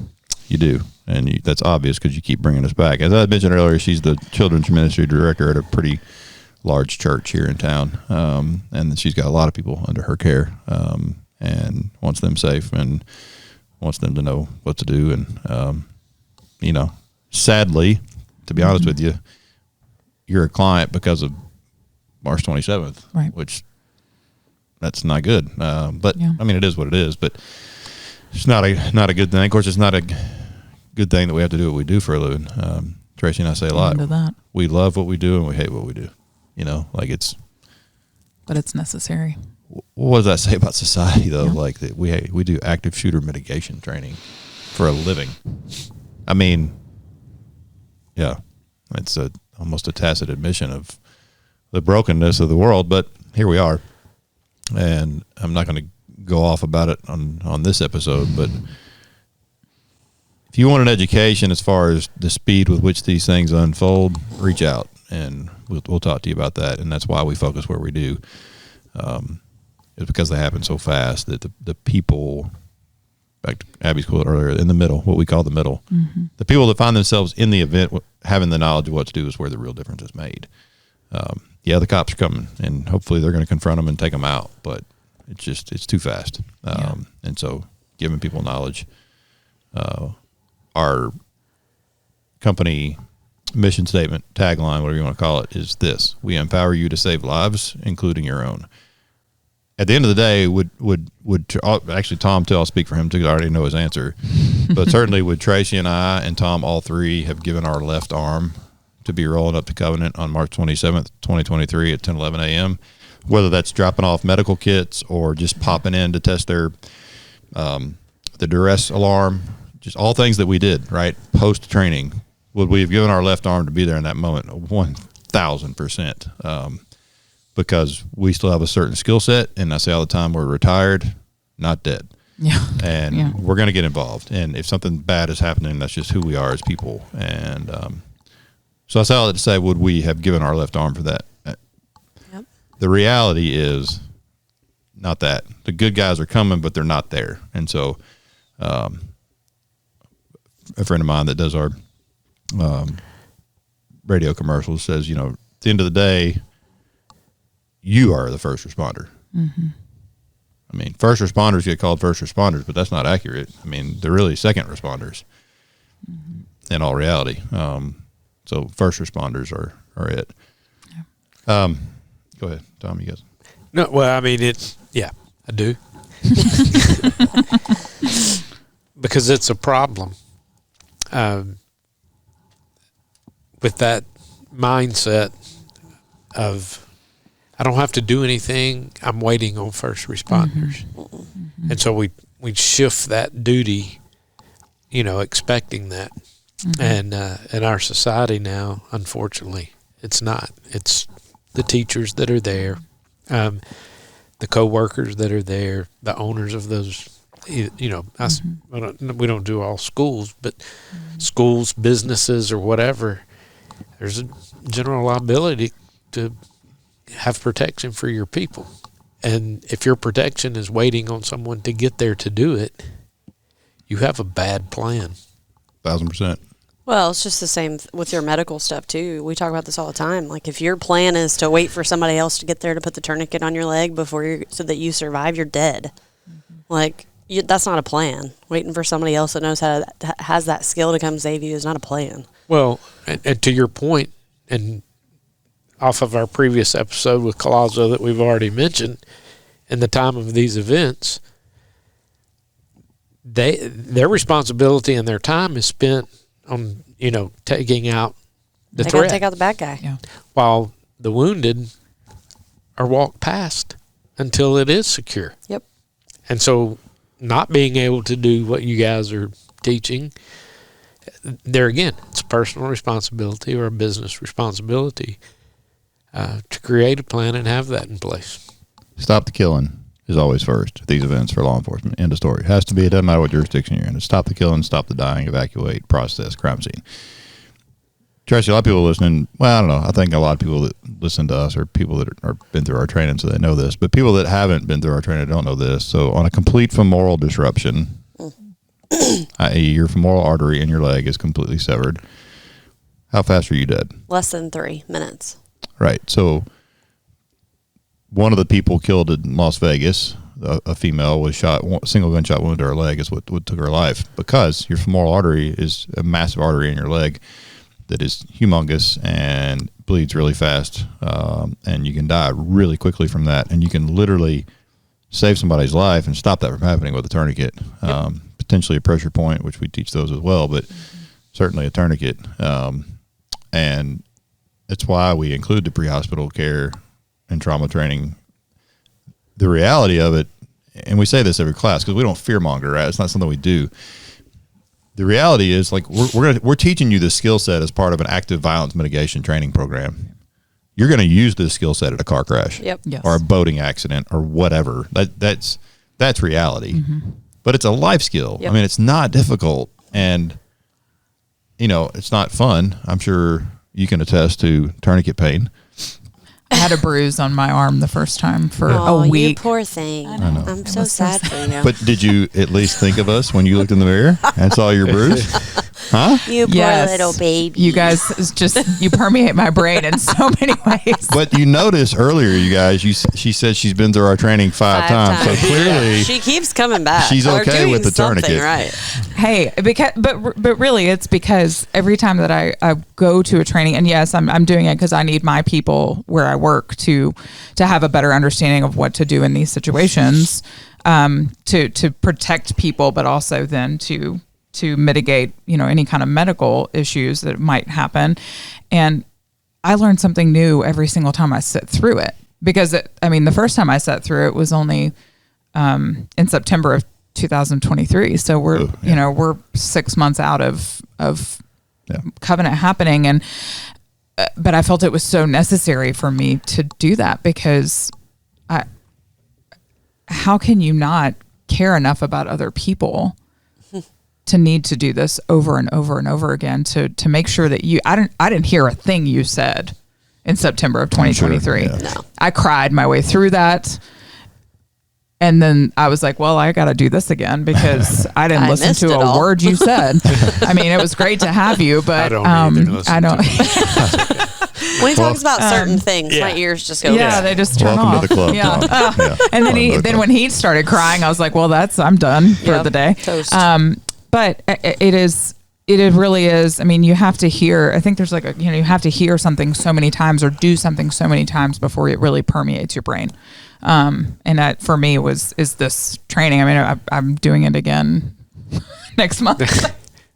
You do, and that's obvious because you keep bringing us back. As I mentioned earlier, she's the children's ministry director at a pretty large church here in town, and she's got a lot of people under her care, and wants them safe and wants them to know what to do. And sadly, to be honest with you, you're a client because of March 27th, right? Which that's not good. But I mean, it is what it is. But it's not a good thing. Of course, it's not a good thing that we have to do what we do for a living. Tracy and I say a lot. We love what we do and we hate what we do. But it's necessary. What does that say about society, though? Like that we do active shooter mitigation training for a living. I mean, it's almost a tacit admission of the brokenness of the world. But here we are, and I'm not going to go off about it on this episode. But if you want an education as far as the speed with which these things unfold, reach out, and we'll talk to you about that. And that's why we focus where we do. It's because they happen so fast that the people, back to Abby's quote earlier, in the middle, what we call the middle, the people that find themselves in the event having the knowledge of what to do is where the real difference is made. The cops are coming, and hopefully they're going to confront them and take them out, but it's too fast. And so giving people knowledge, our company mission statement, tagline, whatever you want to call it, is this: we empower you to save lives, including your own. At the end of the day, actually Tom too, I'll speak for him too, I already know his answer, but certainly would Tracy and I and Tom, all three, have given our left arm to be rolling up to Covenant on March 27th, 2023 at 10:11 a.m., whether that's dropping off medical kits or just popping in to test their the duress alarm, just all things that we did, right, post-training. Would we have given our left arm to be there in that moment? 1,000%. Because we still have a certain skill set, and I say all the time, we're retired, not dead. Yeah. And we're going to get involved. And if something bad is happening, that's just who we are as people. And so I say all that to say, would we have given our left arm for that? Yep. The reality is not that. The good guys are coming, but they're not there. And so a friend of mine that does our radio commercials says, at the end of the day, you are the first responder. I mean, first responders get called first responders, but that's not accurate. I mean, they're really second responders in all reality. So first responders are it. Go ahead, Tom, you guys. No, well, I mean, I do. Because it's a problem. With that mindset of, I don't have to do anything, I'm waiting on first responders. And so we shift that duty, expecting that. And in our society now, unfortunately, it's not. It's the teachers that are there, the co-workers that are there, the owners of those, we don't do all schools, but schools, businesses, or whatever, there's a general liability to have protection for your people. And if your protection is waiting on someone to get there to do it, you have a bad plan. 1,000%. Well, it's just the same with your medical stuff too. We talk about this all the time. Like if your plan is to wait for somebody else to get there to put the tourniquet on your leg so that you survive, you're dead. Like that's not a plan. Waiting for somebody else that knows has that skill to come save you is not a plan. Well, and to your point, and off of our previous episode with Colazo that we've already mentioned, in the time of these events, their responsibility and their time is spent on, taking out the They threat. gotta take out the bad guy. Yeah. While the wounded are walked past until it is secure. Yep. And so not being able to do what you guys are teaching, there again, it's a personal responsibility or a business responsibility to create a plan and have that in place. Stop the killing is always first at these events for law enforcement. End of story. It has to be. It doesn't matter what jurisdiction you're in. It's stop the killing, stop the dying, evacuate, process, crime scene. Tracey, a lot of people listening, well, I don't know. I think a lot of people that listen to us are people that are been through our training, so they know this. But people that haven't been through our training don't know this. So on a complete femoral disruption, i.e. your femoral artery in your leg is completely severed, how fast are you dead? Less than 3 minutes. Right. So one of the people killed in Las Vegas, a female, was shot, single gunshot wound to her leg is what took her life, because your femoral artery is a massive artery in your leg that is humongous and bleeds really fast, and you can die really quickly from that, and you can literally save somebody's life and stop that from happening with a tourniquet. Potentially a pressure point, which we teach those as well, but certainly a tourniquet. And it's why we include the pre-hospital care and trauma training. The reality of it, and we say this every class because we don't fearmonger, right? It's not something we do. The reality is, like, we're teaching you this skill set as part of an active violence mitigation training program. You're going to use this skill set at a car crash, Yep. Yes. or a boating accident, or whatever. That's reality. Mm-hmm. But it's a life skill. Yep. I mean, it's not difficult, and it's not fun. I'm sure you can attest to tourniquet pain. I had a bruise on my arm the first time for Oh, a you week. poor thing. I know. I'm It so was so sad for you. But did you at least think of us when you looked in the mirror and saw your bruise? Huh? You poor Yes. little baby. You guys you permeate my brain in so many ways. But you noticed earlier, you guys, she said she's been through our training five times. So clearly she keeps coming back. she's We're okay doing with the something tourniquet. right. Hey, but really, it's because every time that I go to a training, and yes, I'm doing it because I need my people where I work to have a better understanding of what to do in these situations, to protect people, but also then to mitigate any kind of medical issues that might happen. And I learn something new every single time I sit through it, because the first time I sat through it was only in September of 2023. So we're, we're 6 months out of Covenant happening. And, but I felt it was so necessary for me to do that, because how can you not care enough about other people to need to do this over and over and over again to make sure that I didn't hear a thing you said in September of 2023. Sure, yeah. No. I cried my way through that. And then I was like, well, I got to do this again because I didn't I listen missed to it a all. word you said. I mean, it was great to have you, but I don't either. Listen I don't. When he talks about certain things, yeah. my ears just go. Yeah, they just turn Welcome off. to the club, Yeah. Tom. Yeah. And then Welcome to the club. when he started crying, I was like, well, I'm done for Yep. the day. Toast. But it really is. I mean, you have to hear, I think there's you have to hear something so many times or do something so many times before it really permeates your brain. And that for me is this training. I mean, I'm doing it again next month.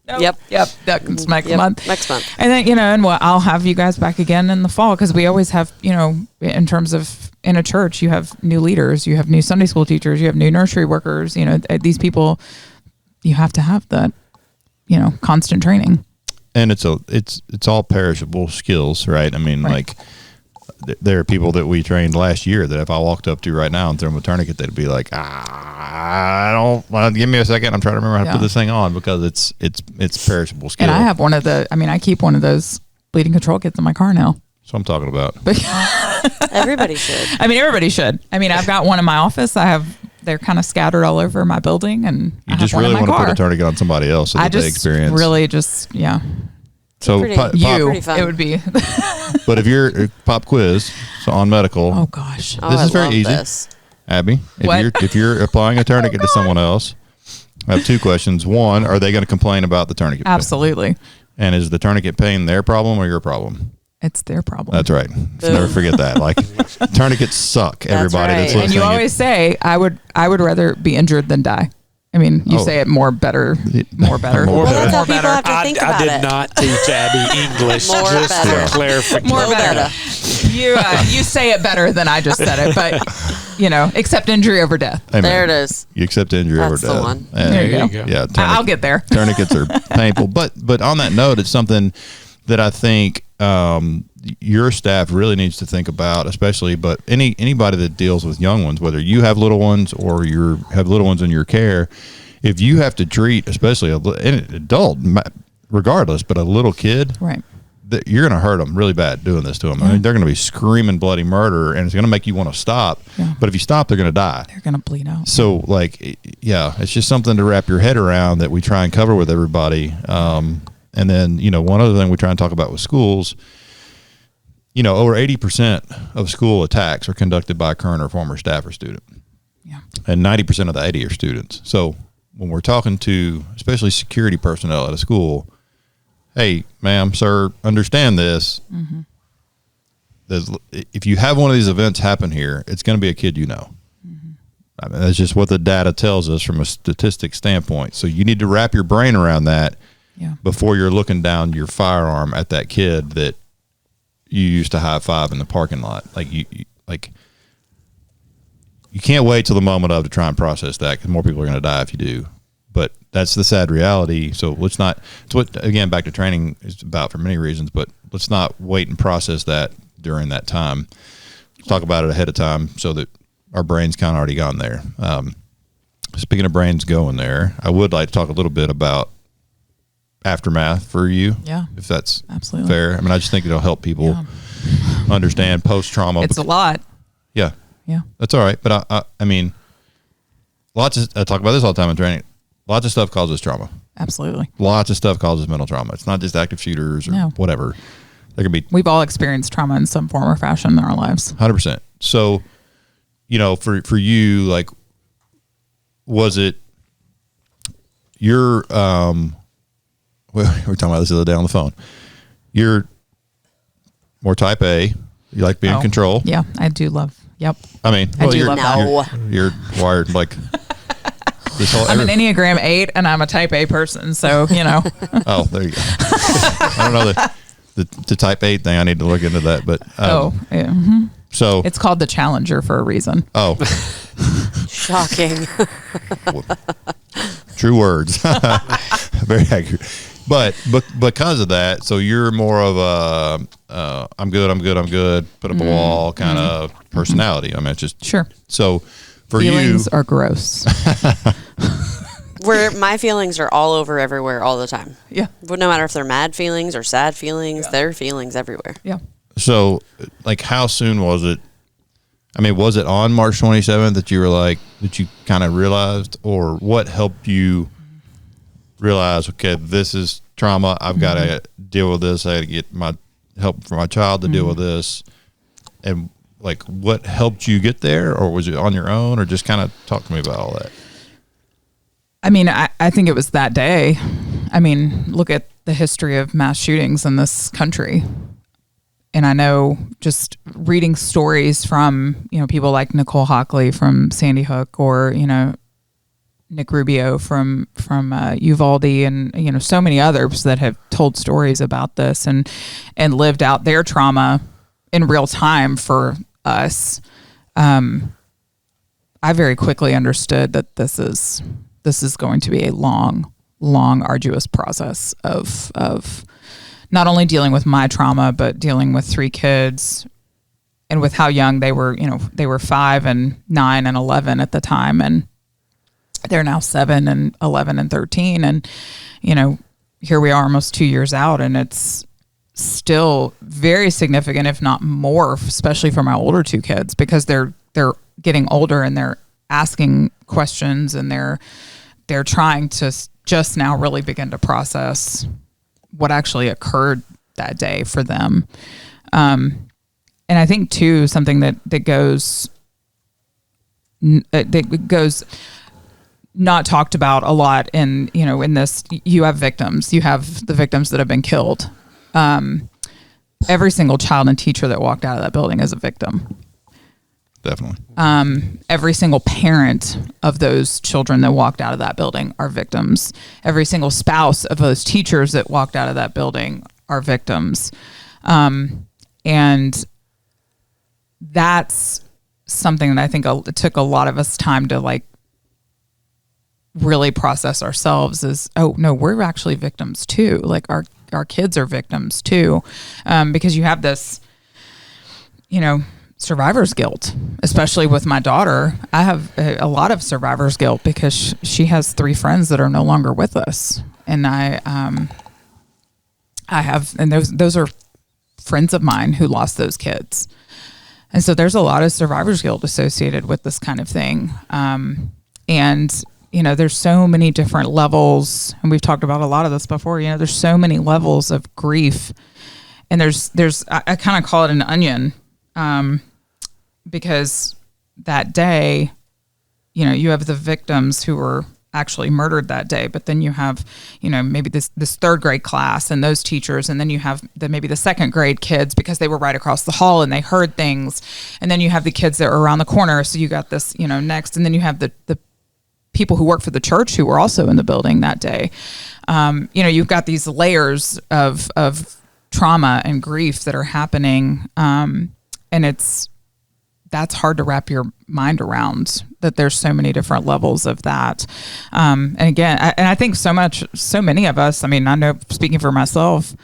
Yep. That's next Yep. month. Next month. And then, I'll have you guys back again in the fall, because we always have, in terms of in a church, you have new leaders, you have new Sunday school teachers, you have new nursery workers, these people, you have to have that, constant training. And it's all perishable skills, right? I mean, Right. like, there are people that we trained last year that if I walked up to right now and threw them a tourniquet, they'd be like, I don't, well, give me a second. I'm trying to remember how to Yeah. put this thing on, because it's perishable skill. And I have I keep one of those bleeding control kits in my car now. That's what I'm talking about. Everybody should. Everybody should. I've got one in my office. They're kind of scattered all over my building, and You just really want to put a tourniquet on somebody else so that they experience. So Pretty- You, Pretty fun. it would be. but if you're pop quiz, so on medical, Oh gosh. Oh, This I is very love easy. this. Abby, What? if you're applying a tourniquet to someone else, I have two questions. One, are they going to complain about the tourniquet? Absolutely. And is the tourniquet pain their problem or your problem? It's their problem. That's right. So never forget that. Like tourniquets suck. Everybody right. that's And listening. and you always say, I would rather be injured than die. I mean, you Oh. say it more better. More Well, that's how people have to I, think I about did it. not teach Abby English More just better. for clarification. More Go better. better. You say it better than I just said it, but accept injury over death. Amen. There it is. You accept injury over That's the death. one. And There you go. Yeah, I'll get there. Tourniquets are painful, but on that note, it's something that I think your staff really needs to think about, especially. But anybody that deals with young ones, whether you have little ones or you have little ones in your care, if you have to treat, especially an adult, regardless, but a little kid, Right. that you're going to hurt them really bad doing this to them. I mean, they're going to be screaming bloody murder, and it's going to make you want to stop. Yeah. But if you stop, they're going to die. They're going to bleed out. So, like, yeah, it's just something to wrap your head around that we try and cover with everybody. And then, one other thing we try and talk about with schools, over 80% of school attacks are conducted by a current or former staff or student. Yeah. And 90% of the 80 are students. So when we're talking to especially security personnel at a school, hey, ma'am, sir, understand this. Mm-hmm. If you have one of these events happen here, it's going to be a kid you know. I mean, that's just what the data tells us from a statistic standpoint. So you need to wrap your brain around that before you're looking down your firearm at that kid that you used to high five in the parking lot. Like you can't wait till the moment of to try and process that, because more people are going to die if you do. But that's the sad reality. So let's not. It's what, again, back to training is about for many reasons. But let's not wait and process that during that time. Let's talk about it ahead of time so that our brain's kind of already gone there. Speaking of brains going there, I would like to talk a little bit about aftermath for you. Yeah. If that's Absolutely. fair. I mean, I just think it'll help people understand post-trauma. It's a lot. Yeah. Yeah. That's all right. But I mean, I talk about this all the time in training. Lots of stuff causes trauma. Absolutely. Lots of stuff causes mental trauma. It's not just active shooters or whatever. There can be We've all experienced trauma in some form or fashion in our lives. 100%. So, for you, like, was it your, we were talking about this the other day on the phone. You're more type A. You like being in control. Yeah, I do love. Yep. I mean, I do you're, love that. you're wired like this whole. I'm an Enneagram 8 and I'm a type A person. So, Oh, there you go. I don't know the type 8 thing. I need to look into that. But yeah. Mm-hmm. So It's called the Challenger for a reason. oh, Shocking. true words. Very accurate. But because of that, so you're more of a I'm good, put up a wall kind of personality. I mean, it's just Sure. so for Feelings you. are gross. Where my feelings are all over everywhere all the time. Yeah. But no matter if they're mad feelings or sad feelings, they're feelings everywhere. Yeah. So, like, how soon was it? I mean, was it on March 27th that you kind of realized, or what helped you realize, okay, this is trauma. I've got to deal with this. I got to get my help for my child to deal with this. And like, what helped you get there, or was it on your own, or just kind of talk to me about all that? I mean, I think it was that day. I mean, look at the history of mass shootings in this country. And I know just reading stories from, people like Nicole Hockley from Sandy Hook, or, Nick Rubio from Uvalde, and, so many others that have told stories about this and lived out their trauma in real time for us. I very quickly understood that this is going to be a long, arduous process of not only dealing with my trauma, but dealing with 3 kids, and with how young they were. They were 5 and 9 and 11 at the time, and they're now 7 and 11 and 13. And, here we are almost 2 years out, and it's still very significant, if not more, especially for my older 2 kids, because they're getting older and they're asking questions, and they're trying to just now really begin to process what actually occurred that day for them. And I think too, something that goes not talked about a lot in this, you have victims, you have the victims that have been killed. Every single child and teacher that walked out of that building is a victim. Definitely. Every single parent of those children that walked out of that building are victims. Every single spouse of those teachers that walked out of that building are victims. And that's something that I think it took a lot of us time to like really process ourselves is, oh no, we're actually victims too. Like our kids are victims too. Because you have this, survivor's guilt, especially with my daughter. I have a lot of survivor's guilt because she has 3 friends that are no longer with us. And I have, and those are friends of mine who lost those kids. And so there's a lot of survivor's guilt associated with this kind of thing. And there's so many different levels, and we've talked about a lot of this before. There's so many levels of grief, and there's I kind of call it an onion, because that day, you have the victims who were actually murdered that day, but then you have, maybe this 3rd grade class and those teachers, and then you have maybe the 2nd grade kids because they were right across the hall and they heard things, and then you have the kids that are around the corner. So you got this, next, and then you have the people who work for the church who were also in the building that day. You've got these layers of trauma and grief that are happening, and that's hard to wrap your mind around, that there's so many different levels of that. And again, I think so many of us, I know, speaking for myself,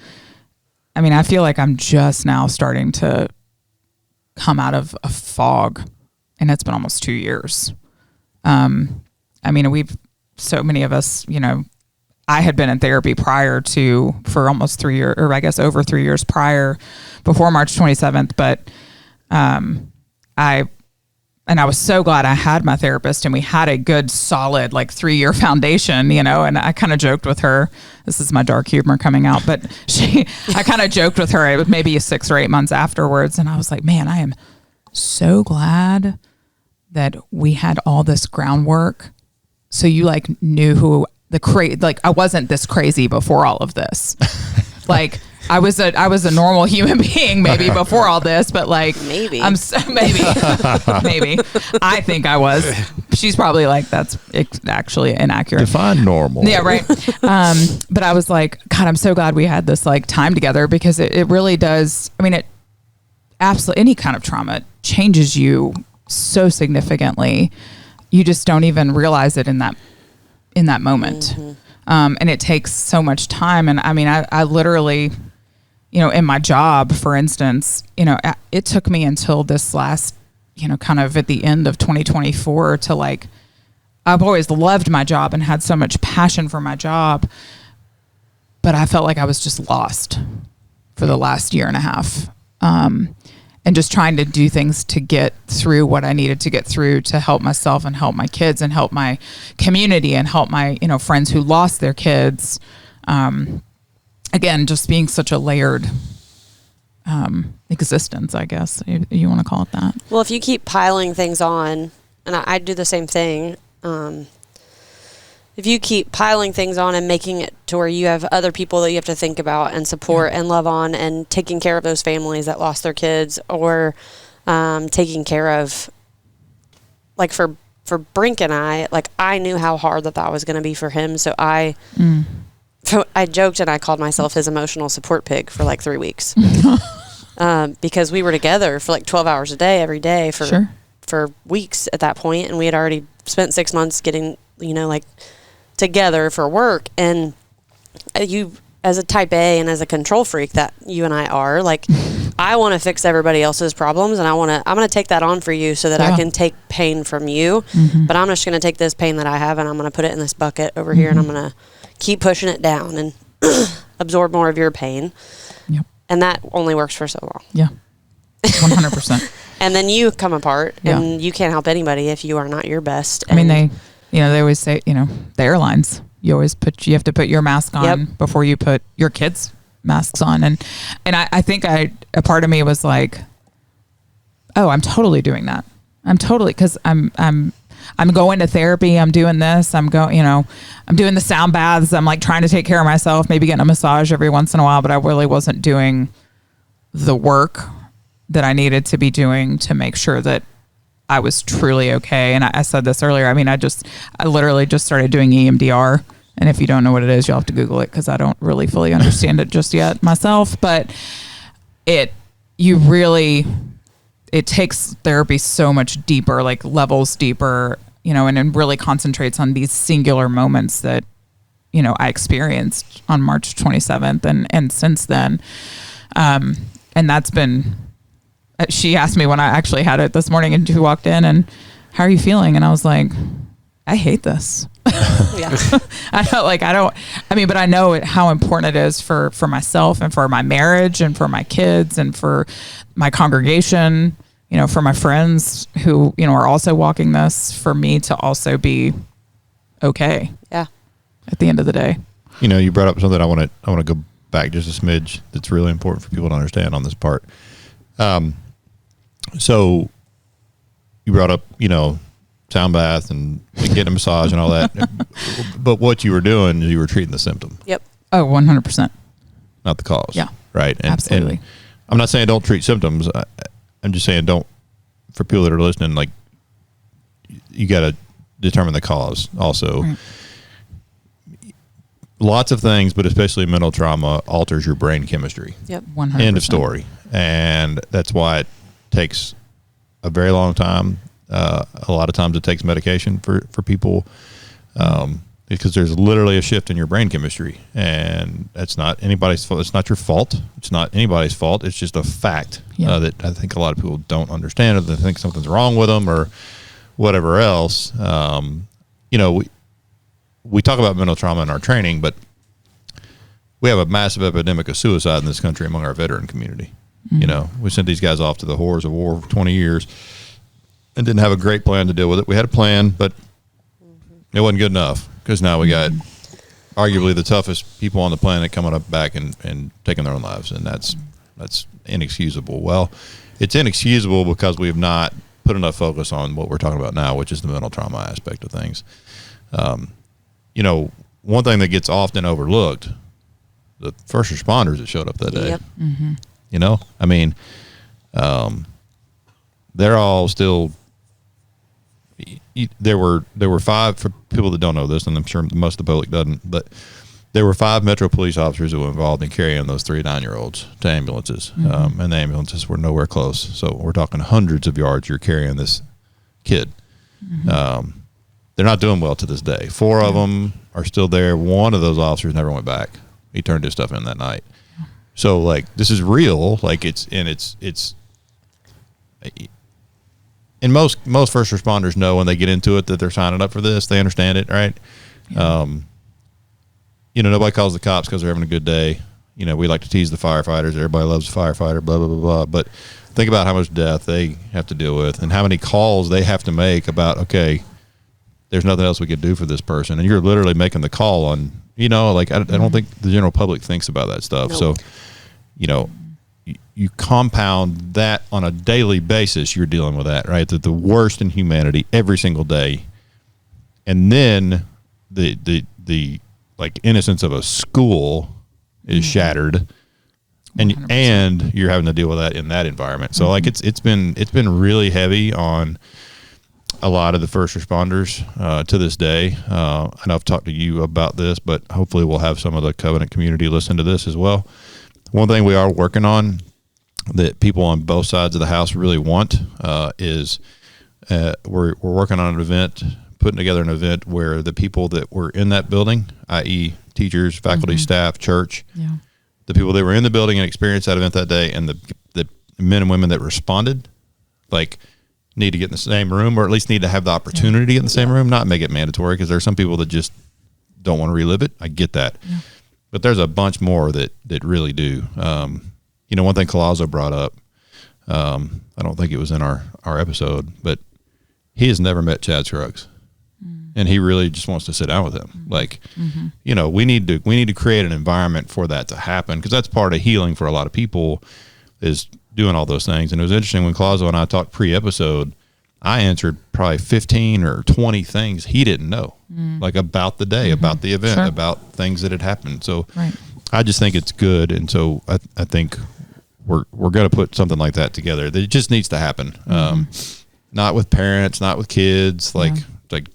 I feel like I'm just now starting to come out of a fog, and it's been almost 2 years. So many of us, I had been in therapy for almost 3 years, or I guess over 3 years prior, before March 27th. But, I was so glad I had my therapist, and we had a good solid 3-year foundation, and I kind of joked with her, this is my dark humor coming out, but I kind of joked with her, it was maybe 6 or 8 months afterwards. And I was like, man, I am so glad that we had all this groundwork. So you knew who I wasn't this crazy before all of this. I was a normal human being maybe before all this, but maybe maybe I think I was. She's probably that's actually inaccurate. Define normal. Yeah, right. But I was like, God, I'm so glad we had this time together, because it really does. It absolutely, any kind of trauma changes you so significantly. You just don't even realize it in that moment. Mm-hmm. And it takes so much time. And I literally, in my job, for instance, it took me until this last, kind of at the end of 2024 to I've always loved my job and had so much passion for my job, but I felt like I was just lost for the last year and a half. And just trying to do things to get through what I needed to get through to help myself and help my kids and help my community and help my, friends who lost their kids. Again, just being such a layered existence, I guess you want to call it that. Well, if you keep piling things on, and I do the same thing, if you keep piling things on and making it to where you have other people that you have to think about and support and love on, and taking care of those families that lost their kids, or taking care of, for Brink and I knew how hard that was going to be for him. So I joked and I called myself his emotional support pig for 3 weeks, because we were together for 12 hours a day, every day for weeks at that point. And we had already spent 6 months getting, together for work. And you, as a type A and as a control freak that you and I are, I want to fix everybody else's problems, and I'm going to take that on for you so that I can take pain from you. Mm-hmm. But I'm just going to take this pain that I have, and I'm going to put it in this bucket over here, and I'm going to keep pushing it down and absorb more of your pain. Yep. And that only works for so long. Yeah. 100%. And then you come apart, and you can't help anybody if you are not your best. They always say, the airlines, You have to put your mask on Yep. before you put your kids' masks on. And I think a part of me was like, oh, I'm totally doing that. I'm totally, cause I'm going to therapy. I'm doing this. I'm doing the sound baths. I'm like trying to take care of myself, maybe getting a massage every once in a while, but I really wasn't doing the work that I needed to be doing to make sure that I was truly okay. And I said this earlier. I mean, I literally just started doing EMDR. And if you don't know what it is, you'll have to Google it, because I don't really fully understand it just yet myself. But it takes therapy so much deeper, like levels deeper, and it really concentrates on these singular moments that, I experienced on March 27th and since then. And that's been, she asked me when I actually had it this morning, and she walked in and, how are you feeling? And I was like, I hate this. Yeah. But I know how important it is for myself and for my marriage and for my kids and for my congregation, for my friends who, are also walking this, for me to also be okay. Yeah. At the end of the day. You brought up something I want to go back just a smidge that's really important for people to understand on this part. So you brought up, sound bath and getting a massage and all that. But what you were doing is you were treating the symptom. Yep. Oh, 100%. Not the cause. Yeah. Right. Absolutely. And I'm not saying don't treat symptoms. I'm just saying for people that are listening, like, you got to determine the cause also. Right. Lots of things, but especially mental trauma, alters your brain chemistry. Yep. 100%. End of story. And that's why it takes a very long time. A lot of times it takes medication for people, because there's literally a shift in your brain chemistry, and that's not anybody's fault. It's not your fault. It's not anybody's fault. It's just a fact that I think a lot of people don't understand, or they think something's wrong with them or whatever else. We talk about mental trauma in our training, but we have a massive epidemic of suicide in this country among our veteran community. Mm-hmm. We sent these guys off to the horrors of war for 20 years and didn't have a great plan to deal with it. We had a plan, but it wasn't good enough, because now we got arguably the toughest people on the planet coming up back and taking their own lives, and that's inexcusable. Well, it's inexcusable because we have not put enough focus on what we're talking about now, which is the mental trauma aspect of things. One thing that gets often overlooked, the first responders that showed up that day. Yep. Mm-hmm. They're all still. There were 5, for people that don't know this, and I'm sure most of the public doesn't, but there were 5 Metro police officers who were involved in carrying those 3 9-year-olds to ambulances, Mm-hmm. and the ambulances were nowhere close. So we're talking hundreds of yards. You're carrying this kid. Mm-hmm. They're not doing well to this day. 4 of them are still there. One of those officers never went back. He turned his stuff in that night. So, like, this is real. Like, it's and most first responders know when they get into it that they're signing up for this. They understand it, right? Yeah. Nobody calls the cops because they're having a good day. We like to tease the firefighters. Everybody loves a firefighter, blah, blah, blah, blah. But think about how much death they have to deal with and how many calls they have to make about, okay, there's nothing else we could do for this person. And you're literally making the call on, I don't think the general public thinks about that stuff. Nope. So, you compound that on a daily basis. You're dealing with that, right? The worst in humanity every single day. And then the like innocence of a school is shattered, and 100%. and you're having to deal with that in that environment. So like it's been really heavy on a lot of the first responders to this day. I know I've talked to you about this, but hopefully we'll have some of the Covenant community listen to this as well. One thing we are working on that people on both sides of the house really want is we're working on an event, putting together an event where the people that were in that building, i.e. teachers, faculty, staff, church, the people that were in the building and experienced that event that day, and the men and women that responded, like, need to get in the same room, or at least need to have the opportunity to get in the same room, not make it mandatory, because there's some people that just don't want to relive it. I get that. Yeah. But there's a bunch more that really do. One thing Collazo brought up, I don't think it was in our episode, but he has never met Chad Scruggs and he really just wants to sit down with him. Like, you know, we need to create an environment for that to happen, because that's part of healing for a lot of people, is doing all those things. And it was interesting when Claudio and I talked pre-episode, I answered probably 15 or 20 things he didn't know, like about the day, about the event, about things that had happened. So I just think it's good. And so I think we're going to put something like that together. It just needs to happen. Not with parents, not with kids, like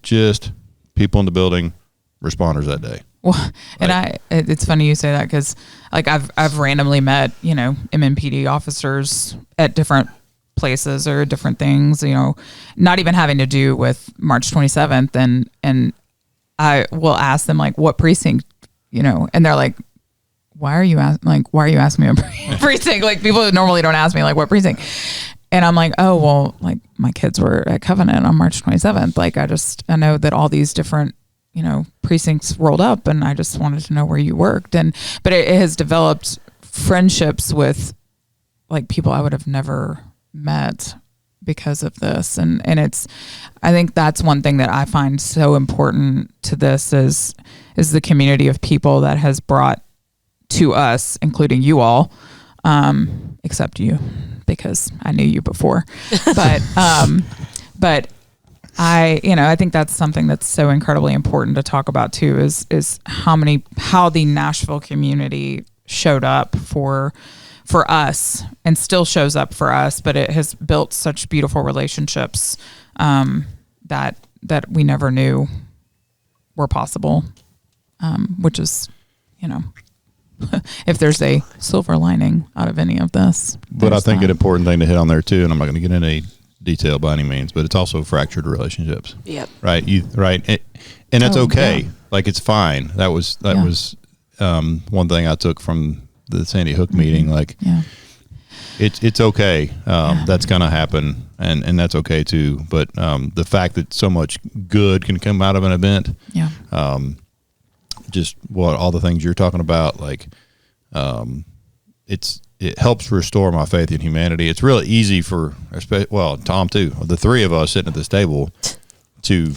just people in the building, responders that day. Well, and it's funny you say that, because like I've randomly met, you know, MMPD officers at different places or different things, you know, not even having to do with March 27th. And I will ask them, like, what precinct, you know, and they're like, why are you asking me a precinct? Like, people normally don't ask me, like, what precinct? And I'm like, oh, well, like, my kids were at Covenant on March 27th. Like, I know that all these different, you know, precincts rolled up, and I just wanted to know where you worked. But it has developed friendships with, like, people I would have never met because of this. And I think that's one thing that I find so important to this is the community of people that has brought to us, including you all, except you, because I knew you before. But I think that's something that's so incredibly important to talk about too, is how the Nashville community showed up for us and still shows up for us, but it has built such beautiful relationships that we never knew were possible, which is, you know, if there's a silver lining out of any of this. But I think an important thing to hit on there too, and I'm not going to get into any detail by any means, but it's also fractured relationships. Yep. Right. And that's okay. Yeah. Like, it's fine. That was one thing I took from the Sandy Hook meeting. Like, it's okay. That's going to happen, and that's okay too. But the fact that so much good can come out of an event, just all the things you're talking about, like, it helps restore my faith in humanity. It's really easy for, Tom too, the three of us sitting at this table, to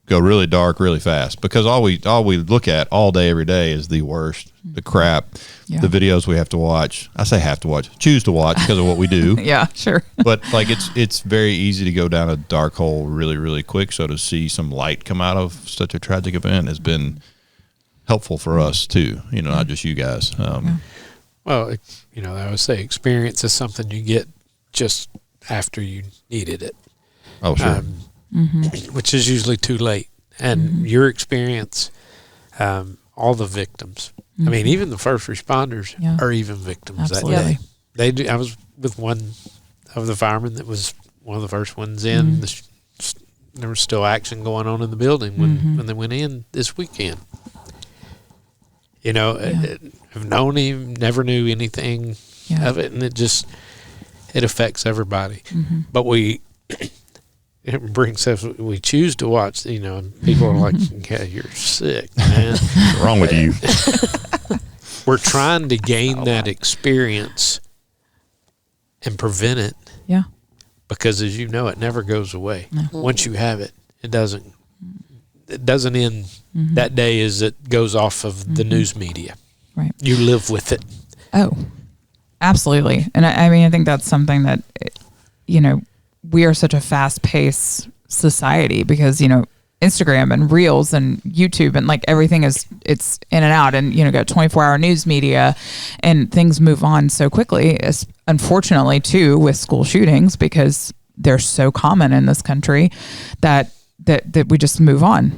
go really dark really fast, because all we look at all day every day is the worst, the crap, the videos we have to watch. I say have to watch, choose to watch because of what we do. Yeah, sure. But like, it's very easy to go down a dark hole really, really quick. So to see some light come out of such a tragic event has been helpful for us too, you know, not just you guys. Well, you know, I always say experience is something you get just after you needed it. Oh, sure. Which is usually too late. And your experience, all the victims, I mean, even the first responders are even victims that day. They do. I was with one of the firemen that was one of the first ones in. There was still action going on in the building when they went in this weekend. You know, I've known him, never knew anything of it, and it affects everybody. But Brink says we choose to watch, you know, and people are like, yeah, you're sick, man. What's wrong with you? We're trying to gain that experience and prevent it. Yeah. Because, as you know, it never goes away. Once you have it, it doesn't end that day as it goes off of the news media. Right. You live with it. Oh, absolutely. And I mean, I think that's something that, you know, we are such a fast-paced society, because, you know, Instagram and Reels and YouTube and like everything it's in and out, and, you know, got 24-hour news media, and things move on so quickly, unfortunately too, with school shootings, because they're so common in this country that we just move on.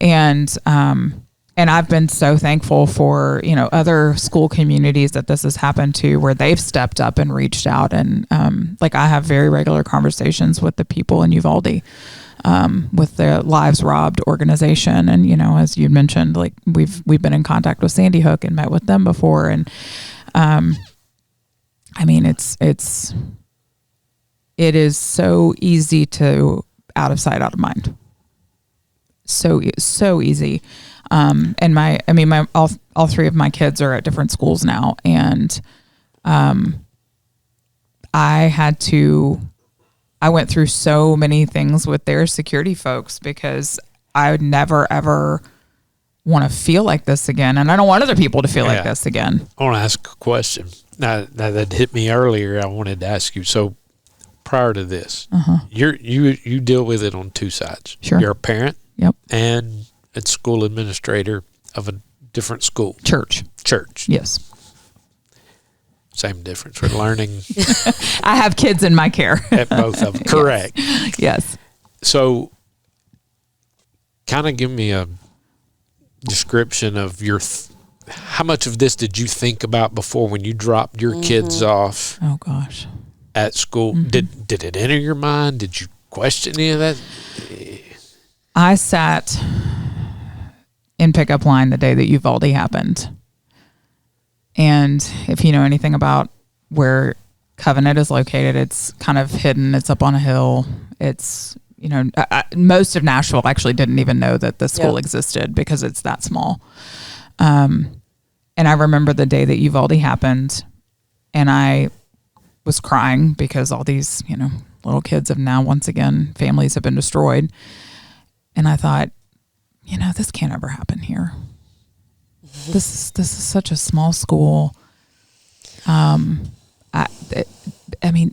And I've been so thankful for, you know, other school communities that this has happened to, where they've stepped up and reached out. And like, I have very regular conversations with the people in Uvalde, with the Lives Robbed organization. And, you know, as you mentioned, like, we've been in contact with Sandy Hook and met with them before. And I mean, it is so easy to out of sight, out of mind. So easy. And all three of my kids are at different schools now. And, I had to I went through so many things with their security folks because I would never, ever want to feel like this again. And I don't want other people to feel like this again. I want to ask a question. Now that hit me earlier, I wanted to ask you. So prior to this, you deal with it on two sides. Sure. You're a parent. Yep. And a school administrator of a different school. Church. Yes. Same difference. We're learning. I have kids in my care. At both of them. Correct. Yes. So kind of give me a description of your how much of this did you think about before when you dropped your kids off? Oh gosh. At school. Did it enter your mind? Did you question any of that? I sat in pickup line the day that Uvalde happened. And if you know anything about where Covenant is located, it's kind of hidden. It's up on a hill. It's, most of Nashville actually didn't even know that the school existed because it's that small. And I remember the day that Uvalde happened, and I was crying because all these, little kids have now, once again, families have been destroyed. And I thought, this can't ever happen here. This is such a small school.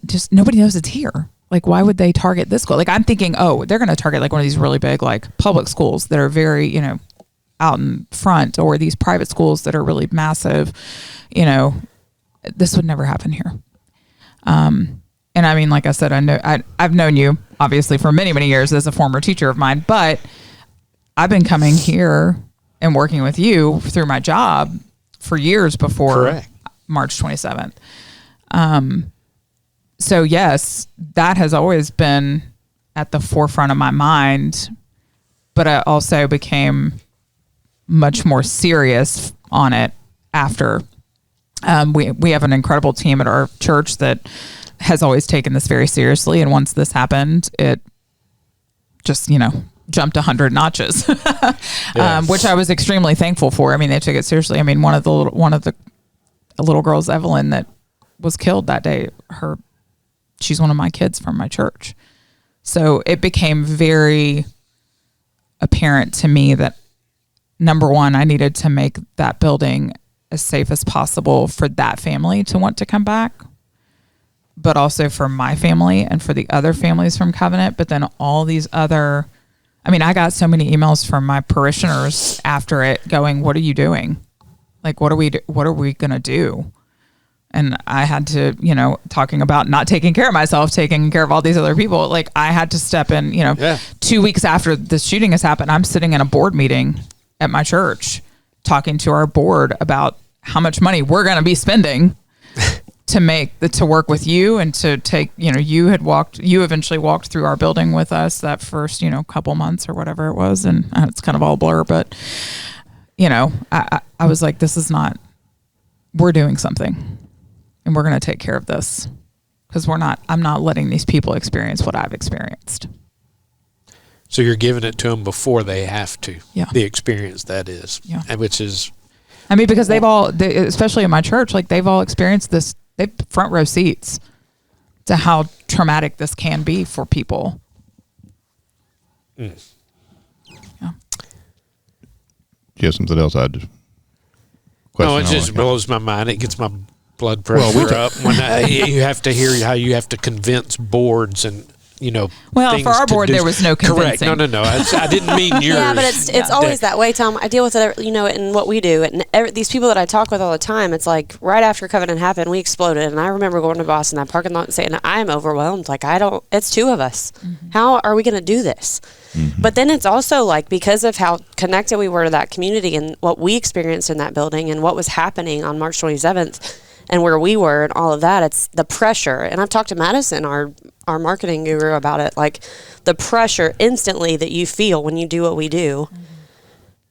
Just nobody knows it's here. Like, why would they target this school? Like, I'm thinking, they're going to target like one of these really big, like public schools that are very, out in front, or these private schools that are really massive. This would never happen here. And I mean, like I said, I've known you obviously for many, many years as a former teacher of mine, but I've been coming here and working with you through my job for years before March 27th. So yes, that has always been at the forefront of my mind, but I also became much more serious on it after. We have an incredible team at our church that has always taken this very seriously. And once this happened, it just, jumped 100 notches, which I was extremely thankful for. I mean, they took it seriously. I mean, one of the little girls, Evelyn, that was killed that day, she's one of my kids from my church. So it became very apparent to me that, number one, I needed to make that building as safe as possible for that family to want to come back, but also for my family and for the other families from Covenant. But then all these other, I got so many emails from my parishioners after it going, what are you doing? Like, what are we going to do? And I had to, talking about not taking care of myself, taking care of all these other people. Like, I had to step in, 2 weeks after the shooting has happened, I'm sitting in a board meeting at my church talking to our board about how much money we're going to be spending to work with you and to take, you eventually walked through our building with us that first, couple months or whatever it was. And it's kind of all blur, but I was like, we're doing something and we're going to take care of this because I'm not letting these people experience what I've experienced. So you're giving it to them before they have to. Yeah. The experience that is. Yeah. Which is. Because especially in my church, like they've all experienced this. They've front row seats to how traumatic this can be for people. Yeah. You have something else I'd question? No, it just blows my mind. It gets my blood pressure up when you have to hear how you have to convince boards and, well, for our board, there was no convincing. Correct. No. I didn't mean yours. Yeah, but it's always that way, Tom. I deal with it, in what we do. And these people that I talk with all the time, it's like right after Covenant happened, we exploded. And I remember going to Boston, that parking lot, and saying, I'm overwhelmed. Like, it's two of us. Mm-hmm. How are we going to do this? Mm-hmm. But then it's also like, because of how connected we were to that community and what we experienced in that building and what was happening on March 27th and where we were and all of that, it's the pressure. And I've talked to Madison, our marketing guru, about it, like the pressure instantly that you feel when you do what we do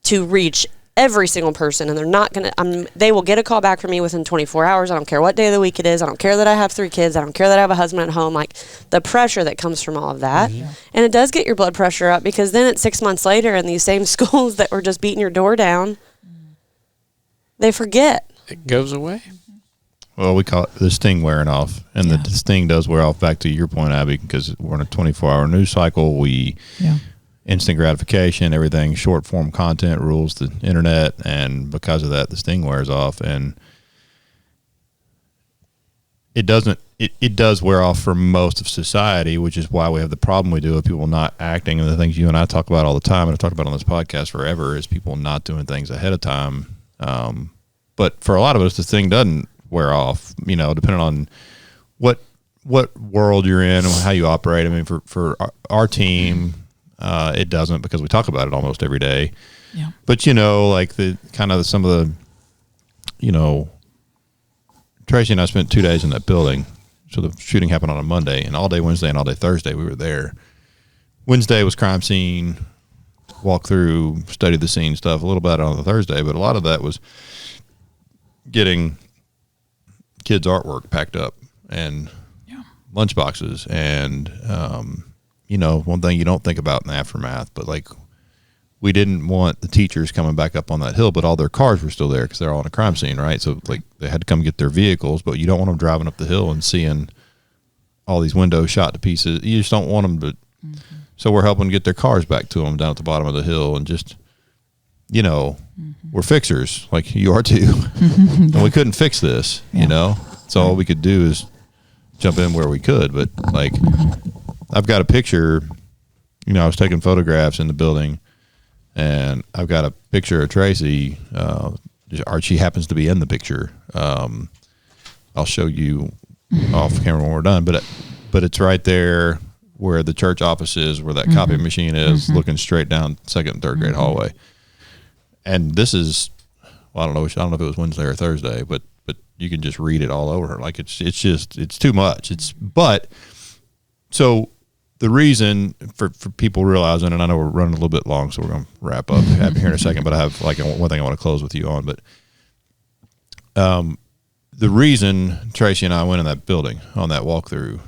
to reach every single person. And they're not going to, they will get a call back from me within 24 hours. I don't care what day of the week it is. I don't care that I have 3 kids. I don't care that I have a husband at home. Like the pressure that comes from all of that. Mm-hmm. And it does get your blood pressure up because then it's 6 months later and these same schools that were just beating your door down, they forget. It goes away. Well, we call it the sting wearing off, and Yeah. the sting does wear off. Back to your point, Abby, because we're in a 24-hour news cycle. Instant gratification, everything, short form content rules the internet, and because of that, the sting wears off, and it doesn't. It does wear off for most of society, which is why we have the problem we do of people not acting, and the things you and I talk about all the time, and I've talked about on this podcast forever, is people not doing things ahead of time. But for a lot of us, the thing doesn't wear off, depending on what world you're in and how you operate. I mean, for our team, it doesn't, because we talk about it almost every day. Yeah. But like the kind of some of the, Tracey and I spent 2 days in that building. So the shooting happened on a Monday, and all day Wednesday and all day Thursday we were there. Wednesday was crime scene, walk through, study the scene stuff, a little bit on the Thursday, but a lot of that was getting kids' artwork packed up and lunch boxes. And, one thing you don't think about in the aftermath, but like, we didn't want the teachers coming back up on that hill, but all their cars were still there because they're all on a crime scene, right? So like they had to come get their vehicles, but you don't want them driving up the hill and seeing all these windows shot to pieces. You just don't want them to. Mm-hmm. So we're helping get their cars back to them down at the bottom of the hill, and just, we're fixers like you are too. And we couldn't fix this, So all we could do is jump in where we could. But like, I've got a picture, I was taking photographs in the building, and I've got a picture of Tracey. She happens to be in the picture. I'll show you off camera when we're done. But it's right there where the church office is, where that copy machine is, looking straight down second and third grade hallway. And this is, I don't know if it was Wednesday or Thursday, but you can just read it all over her. Like it's too much. So the reason for people realizing, and I know we're running a little bit long, so we're going to wrap up here in a second, but I have like one thing I want to close with you on. But the reason Tracey and I went in that building on that walkthrough,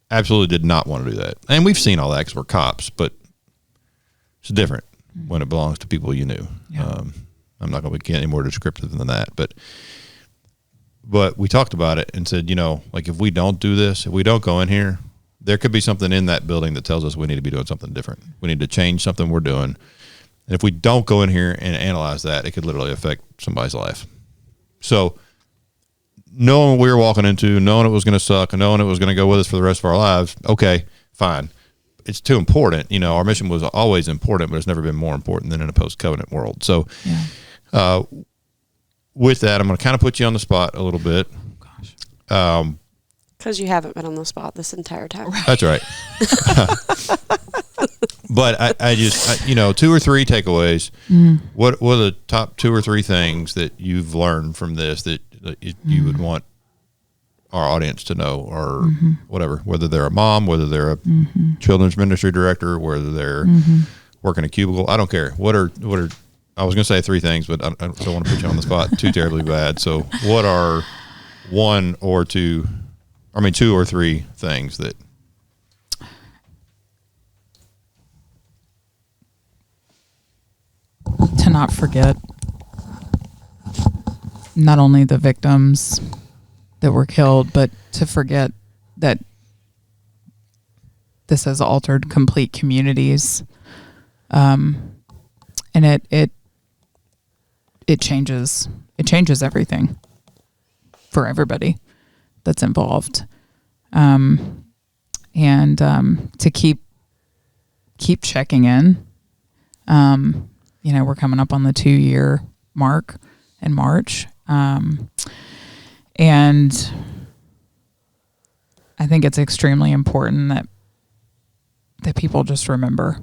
absolutely did not want to do that. And we've seen all that because we're cops, but it's different when it belongs to people you knew. Yeah. I'm not going to get any more descriptive than that, but we talked about it and said, like if we don't do this, if we don't go in here, there could be something in that building that tells us we need to be doing something different. We need to change something we're doing. And if we don't go in here and analyze that, it could literally affect somebody's life. So knowing what we were walking into, knowing it was going to suck, and knowing it was going to go with us for the rest of our lives, okay, fine. It's too important. Our mission was always important, but it's never been more important than in a post-covenant world. So with that, I'm going to kind of put you on the spot a little bit. Because you haven't been on the spot this entire time. That's right. But I just, 2 or 3 takeaways. What are the top 2 or 3 things that you've learned from this that you would want our audience to know, or whatever, whether they're a mom, whether they're a children's ministry director, whether they're working a cubicle? I don't care. What are I was going to say 3 things, but I don't want to put you on the spot too terribly bad. So what are 2 or 3 things that to not forget not only the victims that were killed, but to forget that this has altered complete communities. And it changes everything for everybody that's involved. And to keep checking in. We're coming up on the 2-year mark in March. And I think it's extremely important that people just remember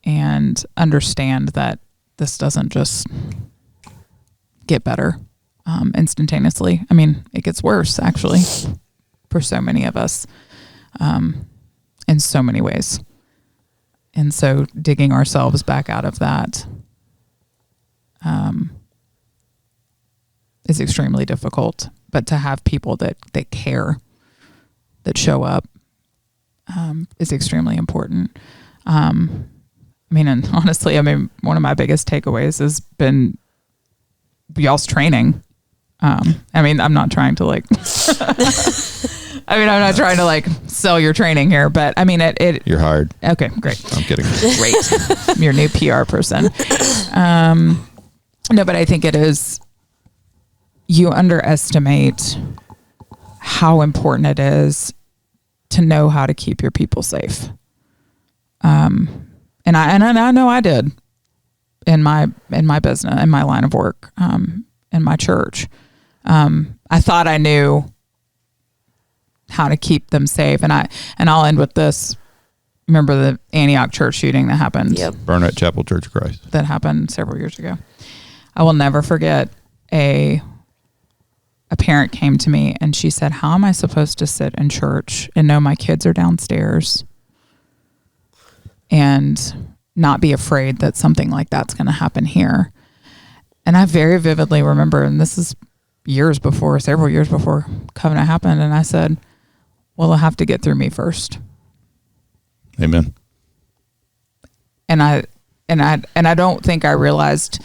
and understand that this doesn't just get better instantaneously. I mean, it gets worse, actually, for so many of us in so many ways. And so digging ourselves back out of that is extremely difficult. But to have people that care, that show up, is extremely important. And honestly, one of my biggest takeaways has been y'all's training. I mean, I'm not trying to like, I'm not trying to like sell your training here, but I mean, You're hired. Okay, great. I'm kidding. Great. I'm your new PR person. No, but I think it is, you underestimate how important it is to know how to keep your people safe. And I know I did in my business, in my line of work, in my church. I thought I knew how to keep them safe. And I'll end with this. Remember the Antioch church shooting that happened? Yep. Burnett Chapel Church of Christ. That happened several years ago. I will never forget a parent came to me and she said, how am I supposed to sit in church and know my kids are downstairs and not be afraid that something like that's going to happen here? And I very vividly remember, and this is several years before Covenant happened. And I said, well, it'll have to get through me first. Amen. And I don't think I realized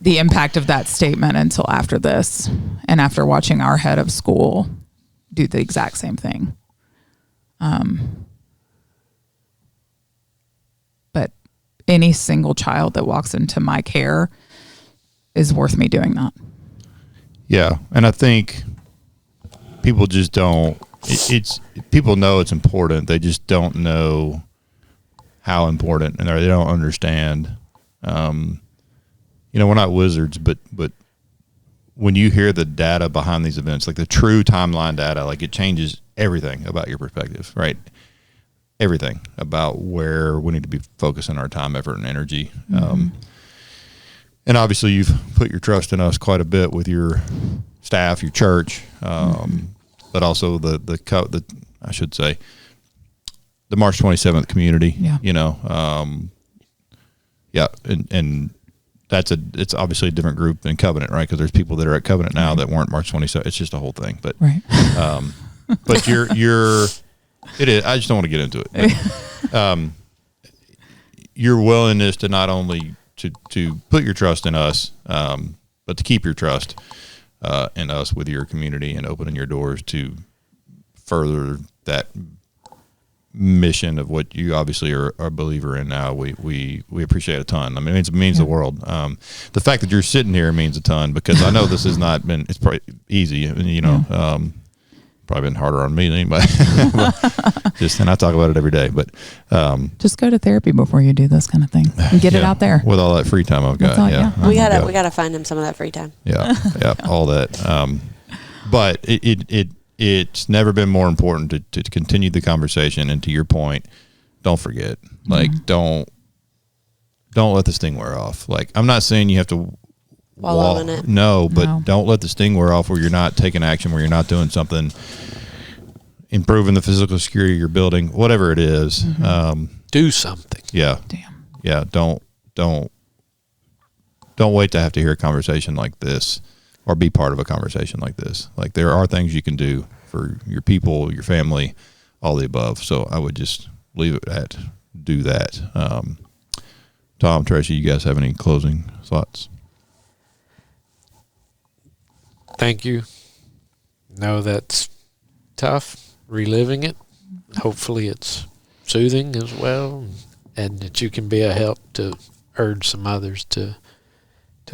the impact of that statement until after this, and after watching our head of school do the exact same thing. But any single child that walks into my care is worth me doing that. Yeah, and I think people just don't. People know it's important. They just don't know how important, and they don't understand. We're not wizards, but when you hear the data behind these events, like the true timeline data, like it changes everything about your perspective, right? Everything about where we need to be focusing our time, effort, and energy. Mm-hmm. And obviously, you've put your trust in us quite a bit with your staff, your church, but also the March 27th community. Yeah. And it's obviously a different group than Covenant, right? Because there's people that are at Covenant now that weren't March 27th. It's just a whole thing, but right. But it is. I just don't want to get into it. But, your willingness to not only to put your trust in us, but to keep your trust in us with your community and opening your doors to further that mission of what you obviously are a believer in now. We appreciate a ton. I mean, it means the world. The fact that you're sitting here means a ton, because I know this has not been, it's probably easy, probably been harder on me than anybody. And I talk about it every day, but just go to therapy before you do this kind of thing and get it out there with all that free time I've got. We gotta find him some of that free time. Yeah, all that. But it's never been more important to continue the conversation. And to your point, don't forget, don't let this thing wear off. Like, I'm not saying you have to wallow in it. No, but don't let this thing wear off where you're not taking action, where you're not doing something, improving the physical security of your building, whatever it is. Do something. Yeah. Damn. Yeah. Don't wait to have to hear a conversation like this or be part of a conversation like this. Like, there are things you can do for your people, your family, all the above. So I would just leave it at do that. Tom, Tracy, you guys have any closing thoughts? Thank you. No, that's tough, reliving it. Hopefully it's soothing as well, and that you can be a help to urge some others to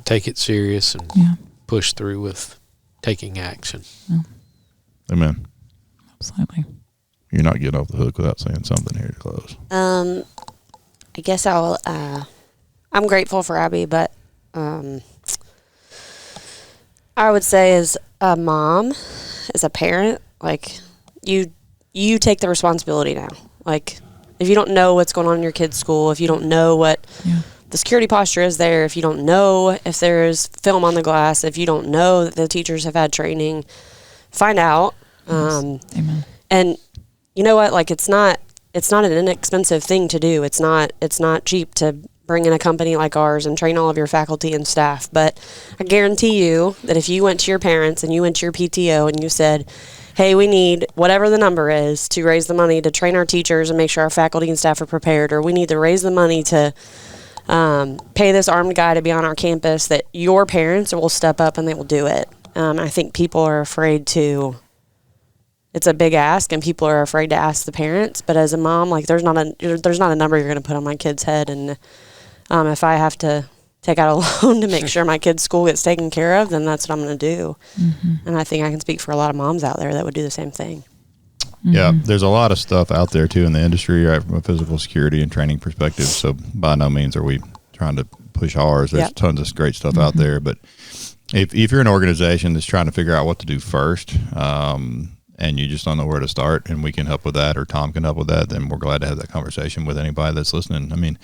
take it serious and push through with taking action. Yeah. Amen. Absolutely. You're not getting off the hook without saying something here to close. I guess I'm grateful for Abby, but I would say as a mom, as a parent, like, you take the responsibility now. Like, if you don't know what's going on in your kid's school, if you don't know what the security posture is there, if you don't know if there's film on the glass, if you don't know that the teachers have had training, find out. Amen. And you know what? Like, it's not an inexpensive thing to do. It's not cheap to bring in a company like ours and train all of your faculty and staff. But I guarantee you that if you went to your parents and you went to your PTO and you said, hey, we need whatever the number is to raise the money to train our teachers and make sure our faculty and staff are prepared, or we need to raise the money to pay this armed guy to be on our campus, that your parents will step up and they will do it. I think people are afraid to. It's a big ask, and people are afraid to ask the parents. But as a mom, like there's not a number you're going to put on my kid's head, and if I have to take out a loan to make sure my kid's school gets taken care of, then that's what I'm going to do. And I think I can speak for a lot of moms out there that would do the same thing. Yeah, there's a lot of stuff out there too in the industry, right, from a physical security and training perspective. So by no means are we trying to push ours. There's tons of great stuff out there. But if you're an organization that's trying to figure out what to do first, and you just don't know where to start, and we can help with that, or Tom can help with that, then we're glad to have that conversation with anybody that's listening. I mean,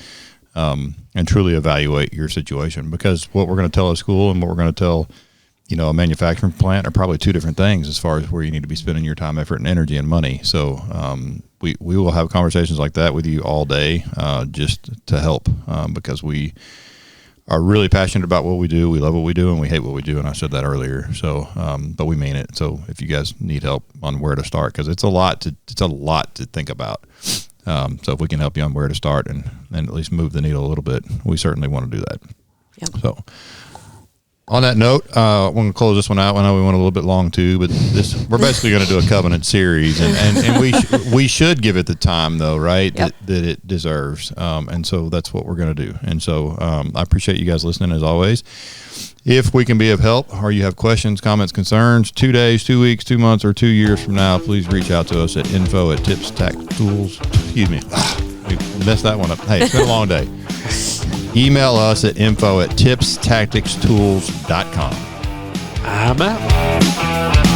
and truly evaluate your situation, because what we're going to tell a school and what we're going to tell, a manufacturing plant are probably two different things as far as where you need to be spending your time, effort, and energy and money. So we will have conversations like that with you all day, just to help, because we are really passionate about what we do. We love what we do, and we hate what we do. And I said that earlier. So, but we mean it. So if you guys need help on where to start, because it's a lot to think about. So if we can help you on where to start and at least move the needle a little bit, we certainly want to do that. Yep. So on that note, I want to close this one out. I know we went a little bit long too, but we're basically going to do a covenant series, and we should give it the time though, right? Yep. That it deserves. And so that's what we're going to do. And so I appreciate you guys listening as always. If we can be of help, or you have questions, comments, concerns, 2 days, 2 weeks, 2 months, or 2 years from now, please reach out to us at info@tipstactools. Excuse me. We messed that one up. Hey, it's been a long day. Email us at info@tipstacticstools.com. I'm out.